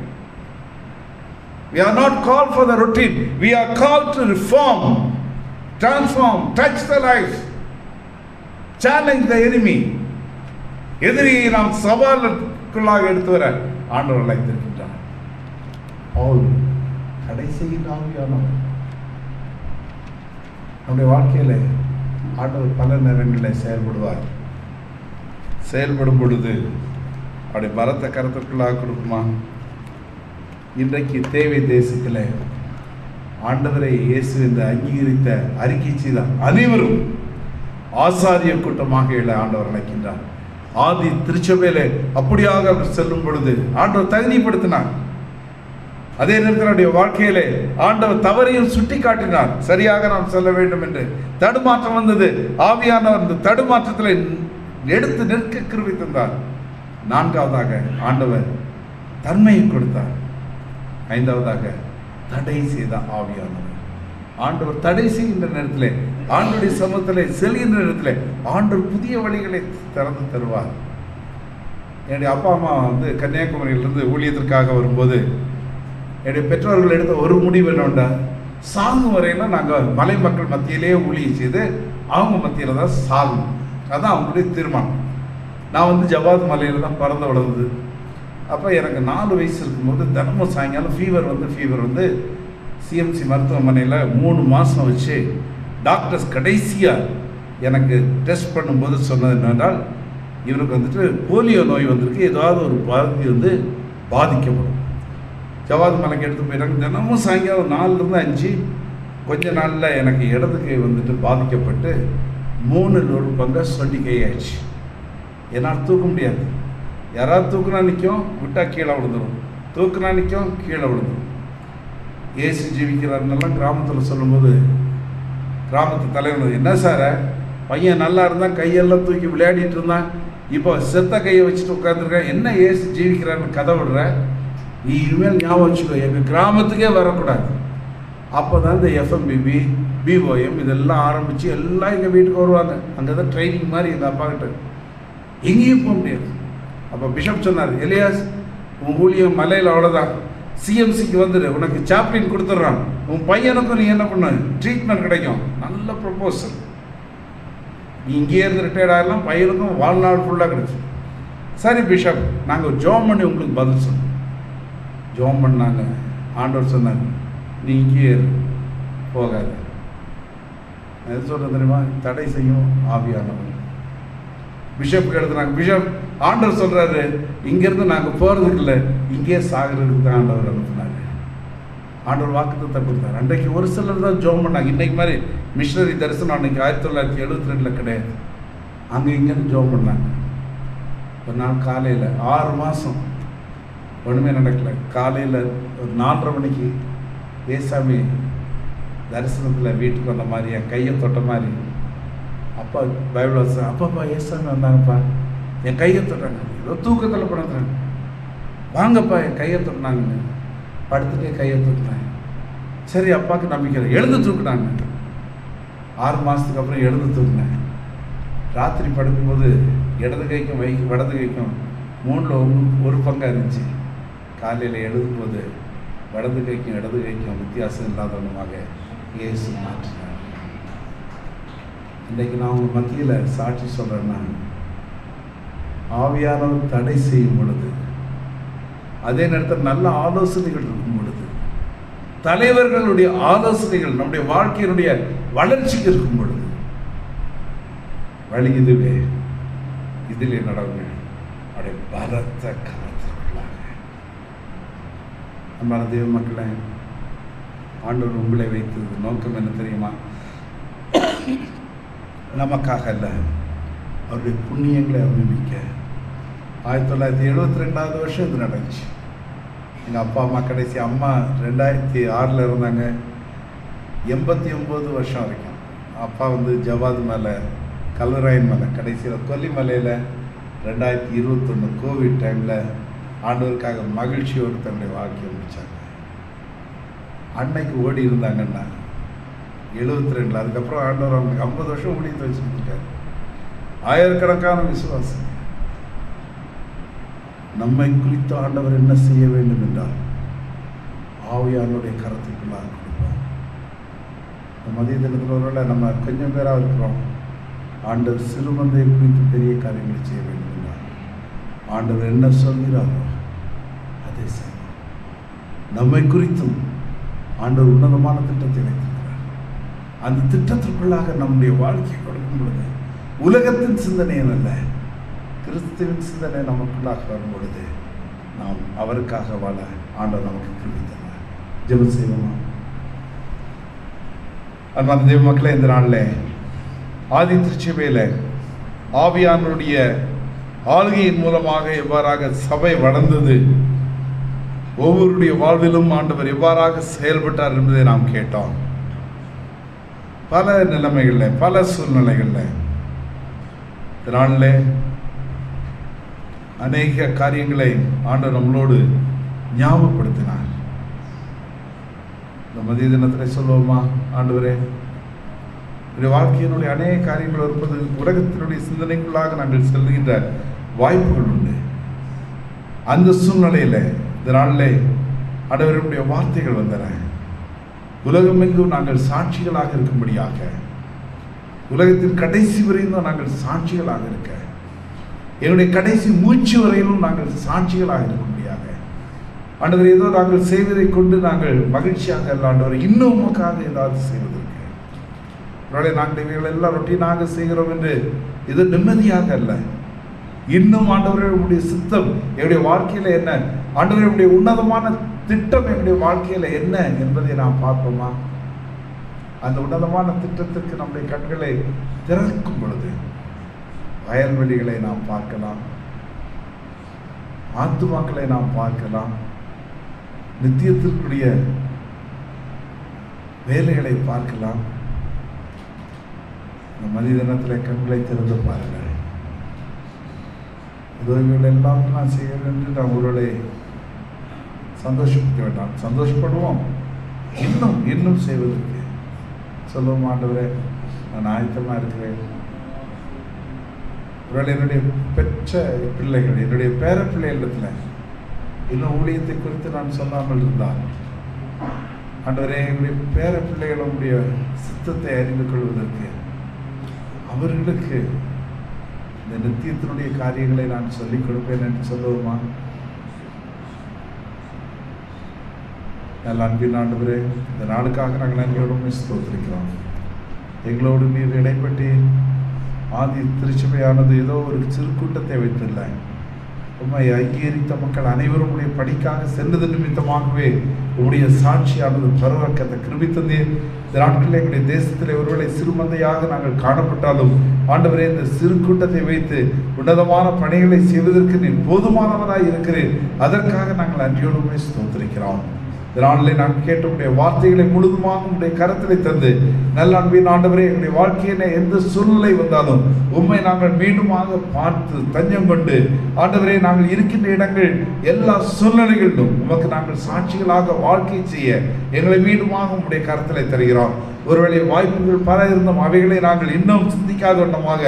We are not called for the routine. We are called to reform, transform, touch the life, challenge the enemy. எதிரியை நாம் சவாலுக்குள்ளாக எடுத்து வர ஆண்டவர் அழைத்திருக்கின்றார். கடைசியில் ஆவியானவர் நம்முடைய வாழ்க்கையில ஆண்டவர் பல நேரங்களில் செயல்படும் பொழுது அப்படி பலத்த கருத்திற்குள்ளாக கொடுக்குமா? இன்றைக்கு தேவை தேசத்தில் ஆண்டவரை இயேசு இந்த அங்கீகரித்த அறிக்கை செய்த அனைவரும் ஆசாரிய கூட்டமாக ஆண்டவர் அழைக்கின்றார். ஆதி திருச்சபையில அப்படியாக செல்லும் பொழுது ஆண்டவர் தகுதிப்படுத்தினார். அதே நேரத்தில் அவருடைய வாழ்க்கையிலே ஆண்டவர் தவறையும் சுட்டி காட்டினார். சரியாக நாம் செல்ல வேண்டும் என்று தடுமாற்றம் வந்தது. ஆவியானவர் இந்த தடுமாற்றத்தில் எடுத்து நிற்க கிருபை தந்தார். 4வதாக ஆண்டவர் தன்மையை கொடுத்தார். 5வதாக தடை செய்த ஆவியானவர். ஆண்டவர் தடை செய்கின்ற நேரத்தில், ஆண்டவருடைய சமூகத்தில் செல்கின்ற நேரத்தில் ஆண்டவர் புதிய வழிகளை திறந்து தருவார். என்னுடைய அப்பா அம்மா வந்து கன்னியாகுமரியிலிருந்து ஊழியத்திற்காக வரும்போது என்னுடைய பெற்றோர்கள் எடுத்த ஒரு முடிவு என்னோண்டா, சாகும் வரையிலும் நாங்கள் மலை மக்கள் மத்தியிலேயே ஊழியம் செய்து அவங்க மத்தியில் தான் சாகும். அதுதான் அவங்களுடைய தீர்மானம். நான் வந்து ஜவாத் மலையில் தான் பிறந்து வளர்ந்தது. அப்போ எனக்கு 4 வயசு இருக்கும்போது தினமும் சாயங்காலம் ஃபீவர் வந்து சிஎம்சி மருத்துவமனையில் 3 மாதம் வச்சு டாக்டர்ஸ் கடைசியாக எனக்கு டெஸ்ட் பண்ணும்போது சொன்னது என்னென்றால், இவனுக்கு வந்துட்டு போலியோ நோய் வந்திருக்கு, ஏதாவது ஒரு பாதி வந்து பாதிக்கப்படும். ஜவாது மலைக்கு எடுத்து போயிட்டாங்க. தினமும் சாயங்காலம் 4லேருந்து 5 கொஞ்ச நாளில் எனக்கு இடது கை வந்துட்டு பாதிக்கப்பட்டு 3 1 பங்கு சொண்டி கை ஆயிடுச்சு. என்னால் தூக்க முடியாது. யாராவது தூக்குனா நிற்கும், விட்டால் கீழே விழுந்துடும், தூக்குனா நிற்கும், கீழே விழுந்துடும். ஏசு ஜீவிக்கிறாருன்னெல்லாம் கிராமத்தில் சொல்லும்போது கிராமத்து தலைவர், என்ன சார் பையன் நல்லா இருந்தால் கையெல்லாம் தூக்கி விளையாடிட்டு இருந்தான், இப்போ செத்த கையை வச்சுட்டு உட்காந்துருக்கேன், என்ன ஏசு ஜீவிக்கிறான்னு கதை விடுற, நீ இனிமேல் ஞாபகம் வச்சுக்கோ, எங்கள் கிராமத்துக்கே வரக்கூடாது. அப்போ தான் இந்த எஃப்எம்பிபி பிஓஎம் இதெல்லாம் ஆரம்பித்து எல்லாம் எங்கள் வீட்டுக்கு வருவாங்க. அங்கே தான் ட்ரைனிங் மாதிரி எங்கள் அப்பா கிட்ட எங்கேயும் போக முடியாது. அப்போ பிஷப் சொன்னார், எலியாஸ் உன் ஊழியம் மலையில் அவ்வளோதான், சிஎம்சிக்கு வந்துடு, உனக்கு சாப்ளின் கொடுத்துட்றான், உன் பையனுக்கும் நீ என்ன பண்ண ட்ரீட்மெண்ட் கிடைக்கும். நல்ல ப்ரொப்போசல். நீ இங்கேயே இருந்து ரிட்டையர்ட் ஆகலாம், பையனுக்கும் வாழ்நாள் ஃபுல்லாக கிடைச்சி. சரி பிஷப், நாங்கள் ஜோம் பண்ணி உங்களுக்கு பதில் சொன்னோம். ஜோம் பண்ணாங்க. ஆண்டவர் சொன்னாங்க, நீ இங்கேயே போகாத. எது சொல்கிறது தெரியுமா? தடை செய்யும் ஆவியானவர். பிஷப்புக்கு எழுதுனாங்க, பிஷப் ஆண்டவர் சொல்கிறாரு, இங்கேருந்து நாங்கள் போகிறதுக்கு இல்லை, இங்கேயே சாகிறதுக்கு தான் ஆண்டவர் அனுப்புனாரு. ஆண்டவர் வாக்குத்தத்தை கொடுத்தாரு. அன்றைக்கு ஒரு சிலர் தான் ஜோம் பண்ணாங்க. இன்றைக்கு மாதிரி மிஷனரி தரிசனம் அன்றைக்கி 1972 கிடையாது. அங்கே இங்கேருந்து ஜோம் பண்ணாங்க. ஒரு நாள் காலையில் 6 மாதம் ஒன்றுமே நடக்கலை. காலையில் ஒரு 4:30 மணிக்கு ஏசாமி தரிசனத்தில் வீட்டுக்கு வந்த மாதிரி என் கையை தொட்ட மாதிரி அப்பா பைபிள் வாச, அப்பாப்பா ஏசாமி வந்தாங்கப்பா, என் கையை தொட்டாங்க, ஏதோ தூக்கத்தில் படுத்துறாங்க, வாங்கப்பா என் கையை தொட்டினாங்க, படுத்துட்டே கையை தொட்டினாங்க. சரி அப்பாவுக்கு நம்பிக்கை, எழுந்து தூக்குனாங்க. 6 மாதத்துக்கு அப்புறம் எழுந்து தூக்குனேன். ராத்திரி படுக்கும்போது இடது கைக்கும் வடது கைக்கும் 3ல் 1 பங்காக இருந்துச்சு. காலையில் எழுதும்போது வடது கைக்கும் இடது கைக்கும் வித்தியாசம் இல்லாதவனுமாக இயேசு மாற்றினார். இன்றைக்கு நான் உங்கள் மத்தியில் சாட்சி சொல்கிறேன்னா, ஆவியானவர் தடை செய்யும் பொழுது, அதே நேரத்தில் நல்ல ஆலோசனைகள் இருக்கும் பொழுது, தலைவர்களுடைய ஆலோசனைகள் நம்முடைய வாழ்க்கையினுடைய வளர்ச்சிக்கு இருக்கும் பொழுது, வழி இதுவே, இதிலே நடவுங்கள் அவருடைய பலத்த கரத்திற்குள்ளாக. அன்பான தேவ மக்களே, ஆண்டவர் உங்களை வைத்தது நோக்கம் என்ன தெரியுமா? நமக்காக அல்ல, அவருடைய புண்ணியங்களை அனுபவிக்க. 1972 வருஷம் இது நடந்துச்சு. எங்கள் அப்பா அம்மா கடைசி அம்மா 2006 இருந்தாங்க. 89 வருஷம் வரைக்கும் அப்பா ஜவாது மலை, கல்வராயன் மலை, கடைசியில் கொல்லிமலையில் 2021 கோவிட் டைமில் ஆண்டவருக்காக மகிழ்ச்சியோடு தன்னுடைய வாழ்க்கையை முடித்தாங்க. அன்னைக்கு ஓடி இருந்தாங்கன்னா 72. அதுக்கப்புறம் ஆண்டவர் அவங்களுக்கு 50 வருஷம் ஊழியத்தை வச்சுருக்காரு. ஆயிரக்கணக்கான விசுவாசம். நம்மை குறித்து ஆண்டவர் என்ன செய்ய வேண்டும் என்றால் ஆவியானுடைய கரத்துக்குள்ளாக கொடுப்பார். மதிய தினத்தில் ஒருவேளை நம்ம கொஞ்சம் பேராக இருக்கிறோம். ஆண்டவர் சிறுமந்தையை குறித்து பெரிய காரியங்களை செய்ய வேண்டும் என்றால் ஆண்டவர் என்ன சொல்கிறாரோ அதே செய்யும். நம்மை குறித்தும் ஆண்டவர் உன்னதமான திட்டத்தை வைத்திருக்கிறார். அந்த திட்டத்திற்குள்ளாக நம்முடைய வாழ்க்கையை கொடுக்கும் பொழுது உலகத்தின் சிந்தனை அல்ல, கிறிஸ்துவின் சிந்தனை நமக்குள்ளாக வரும் பொழுது நாம் அவருக்காக வாழ ஆண்டவர் நமக்கு கிருபை தருவார். ஜெபம் செய்வோமா? அன்பான தேவ மக்களே, இந்த நாளில் ஆதி திருச்சபையில் ஆவியானவருடைய ஆளுகையின் மூலமாக எவ்வாறாக சபை வளர்ந்தது, ஒவ்வொருடைய வாழ்விலும் ஆண்டவர் எவ்வாறாக செயல்பட்டார் என்பதை நாம் கேட்டோம். பல நிலைமைகளில், பல சூழ்நிலைகளில் இதனாலே அநேக காரியங்களை ஆண்டவர் நம்மளோடு ஞாபகப்படுத்தினார். இந்த மதிய தினத்தில் சொல்லுவோமா, ஆண்டவரே என்னுடைய வாழ்க்கையினுடைய அநேக காரியங்கள் இருப்பது உலகத்தினுடைய சிந்தனைக்குள்ளாக நாங்கள் செல்கின்ற வாய்ப்புகள் உண்டு. அந்த சூழ்நிலையில் இந்த நாளில் ஆண்டவருடைய வார்த்தைகள் வந்தன. உலகமெங்கும் நாங்கள் சாட்சிகளாக இருக்கும்படியாக, உலகத்தின் கடைசி வரையிலும் நாங்கள் சாட்சிகளாக இருக்க, என்னுடைய கடைசி மூச்சு வரையிலும் நாங்கள் சாட்சிகளாக இருக்கும்படியாக, ஆண்டவர் ஏதோ நாங்கள் செய்வதை கொண்டு நாங்கள் மகிழ்ச்சியாக அல்ல, ஆண்டவர் இன்னும் உமக்காக ஏதாவது செய்வதற்கு நாங்கள் இவைகள் எல்லாம் ரொட்டீனாக செய்கிறோம் என்று இது நிம்மதியாக அல்ல, இன்னும் ஆண்டவரே உங்களுடைய சித்தம் என்னுடைய வாழ்க்கையில் என்ன ஆண்டவரே உடைய உன்னதமான திட்டம் என்னுடைய வாழ்க்கையில என்ன என்பதை நாம் பார்ப்போமா? அந்த உன்னதமான திட்டத்திற்கு நம்முடைய கண்களை திறக்கும் பொழுது வயல்வெளிகளை நாம் பார்க்கலாம், ஆத்துமாக்களை நாம் பார்க்கலாம், நித்தியத்திற்குரிய வேலைகளை பார்க்கலாம். இந்த மதிய தினத்தில் கண்களை திறந்து பாருங்கள். உதவிகள் எல்லாம் நான் செய்கிறேன் என்று நான் ஒருவரை சந்தோஷப்படுத்த வேண்டாம். சந்தோஷப்படுவோம், இன்னும் இன்னும் செய்வதற்கு சொல்லுவோம். ஆண்டவரே, நான் ஆயத்தமாக இருக்கிறேன். ஒருவேளை என்னுடைய பெற்ற பிள்ளைகள், என்னுடைய பேர பிள்ளைகளிடத்தில் இன்னும் ஊழியத்தை குறித்து நான் சொல்லாமல் இருந்தால், ஆண்டவரே, என்னுடைய பேர பிள்ளைகளுடைய சித்தத்தை அறிந்து கொள்வதற்கு அவர்களுக்கு இந்த நித்தியத்தினுடைய காரியங்களை நான் சொல்லிக் கொடுப்பேன் என்று சொல்லுவோமா? நல்ல அன்பின் ஆண்டவரே, இந்த நாளுக்காக நாங்கள் நன்றியோடு ஸ்தோத்திரிக்கிறோம். எங்களோடு நீர் இடைப்பட்டு ஆதி திருச்சபையானது ஏதோ ஒரு சிறு கூட்டத்தை வைத்தில்லை, உண்மை அங்கீகரித்த மக்கள் அனைவரும் உடைய படிக்காக சென்றது நிமித்தமாகவே உடைய சாட்சியானது பரவக்கத்தை கிருபை தந்தீர். இந்த நாட்களில் எங்களுடைய தேசத்தில் ஒருவேளை சிறுமந்தையாக நாங்கள் காணப்பட்டாலும் ஆண்டவரே, இந்த சிறு கூட்டத்தை வைத்து உன்னதமான பணிகளை செய்வதற்கு நீ போதுமானவராய் இருக்கிறேன். அதற்காக நாங்கள் நன்றியோடு ஸ்தோத்திரிக்கிறோம். இதனாலே நாங்கள் கேட்டவுடைய வார்த்தைகளை முழுதுமாக உடைய கரத்திலே தந்து நல்ல அன்பின் ஆண்டவரே, எங்களுடைய வாழ்க்கையில எந்த சூழ்நிலை வந்தாலும் உண்மை நாங்கள் மீண்டுமாக பார்த்து தஞ்சம் கொண்டு ஆண்டவரே, நாங்கள் இருக்கின்ற இடங்கள் எல்லா சூழ்நிலைகளிலும் உமக்கு நாங்கள் சாட்சிகளாக வாழ்க்கை செய்ய எங்களை மீண்டுமாக உடைய கரத்திலே தருகிறோம். ஒருவேளை வாய்ப்புகள் பல இருந்தும் அவைகளை நாங்கள் இன்னும் சிந்திக்காத வண்ணமாக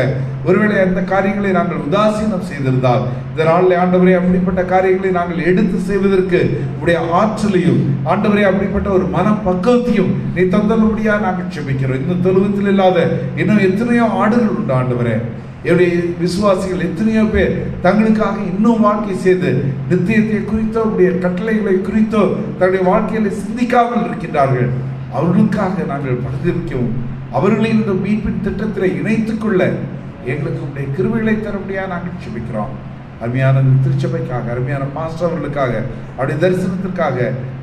ஒருவேளை அந்த காரியங்களை நாங்கள் உதாசீனம் செய்திருந்தால் இந்த நாளில் ஆண்டவரே, அப்படிப்பட்ட காரியங்களை நாங்கள் எடுத்து செய்வதற்கு உடைய ஆற்றலையும் ஆண்டவரே, அப்படிப்பட்ட ஒரு மனப்பக்குவத்தையும் நீ தந்தபடியா நாங்கள் செபிக்கிறோம். இன்னும் தொழுவத்தில் இல்லாத இன்னும் எத்தனையோ ஆடுகள் உண்டு ஆண்டவரே. என்னுடைய விசுவாசிகள் எத்தனையோ பேர் தங்களுக்காக இன்னும் வாழ்க்கை செய்து நித்தியத்தை குறித்தோ உடைய கட்டளைகளை குறித்தோ தன்னுடைய வாழ்க்கையில சிந்திக்காமல் இருக்கின்றார்கள். அவர்களுக்காக நாங்கள் பரிதவிக்கவும் அவர்களையும் இந்த மீட்பின் திட்டத்தில் இணைத்துக் கொள்ள எங்களுக்கு உடைய கிருபைகளை தரும்படியா நாங்கள் செபிக்கிறோம். அருமையான திருச்சபைக்காக, அருமையான பாஸ்டர் அவர்களுக்காக, அவருடைய தரிசனத்திற்காக,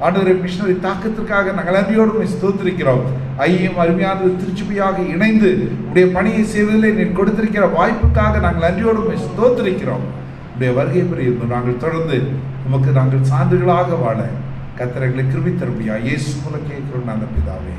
ஆண்டவரை மிஷனரி தாக்கத்திற்காக நாங்கள் அன்பியோடு ஸ்தோத்திரிக்கிறோம். ஐயும் அருமையான திருச்சபையாக இணைந்து உடைய பணியை செய்வதிலே நீ கொடுத்திருக்கிற வாய்ப்புக்காக நாங்கள் அன்பியோடு ஸ்தோத்திரிக்கிறோம். உடைய வருகை பெரிய நாங்கள் தொடர்ந்து உமக்கு நாங்கள் சான்றுகளாக வாழ கர்த்தர் எங்களை கிருபை தரும்படியா இயேசு மூலம் கேட்கிறோம் நல்ல பிதாவே.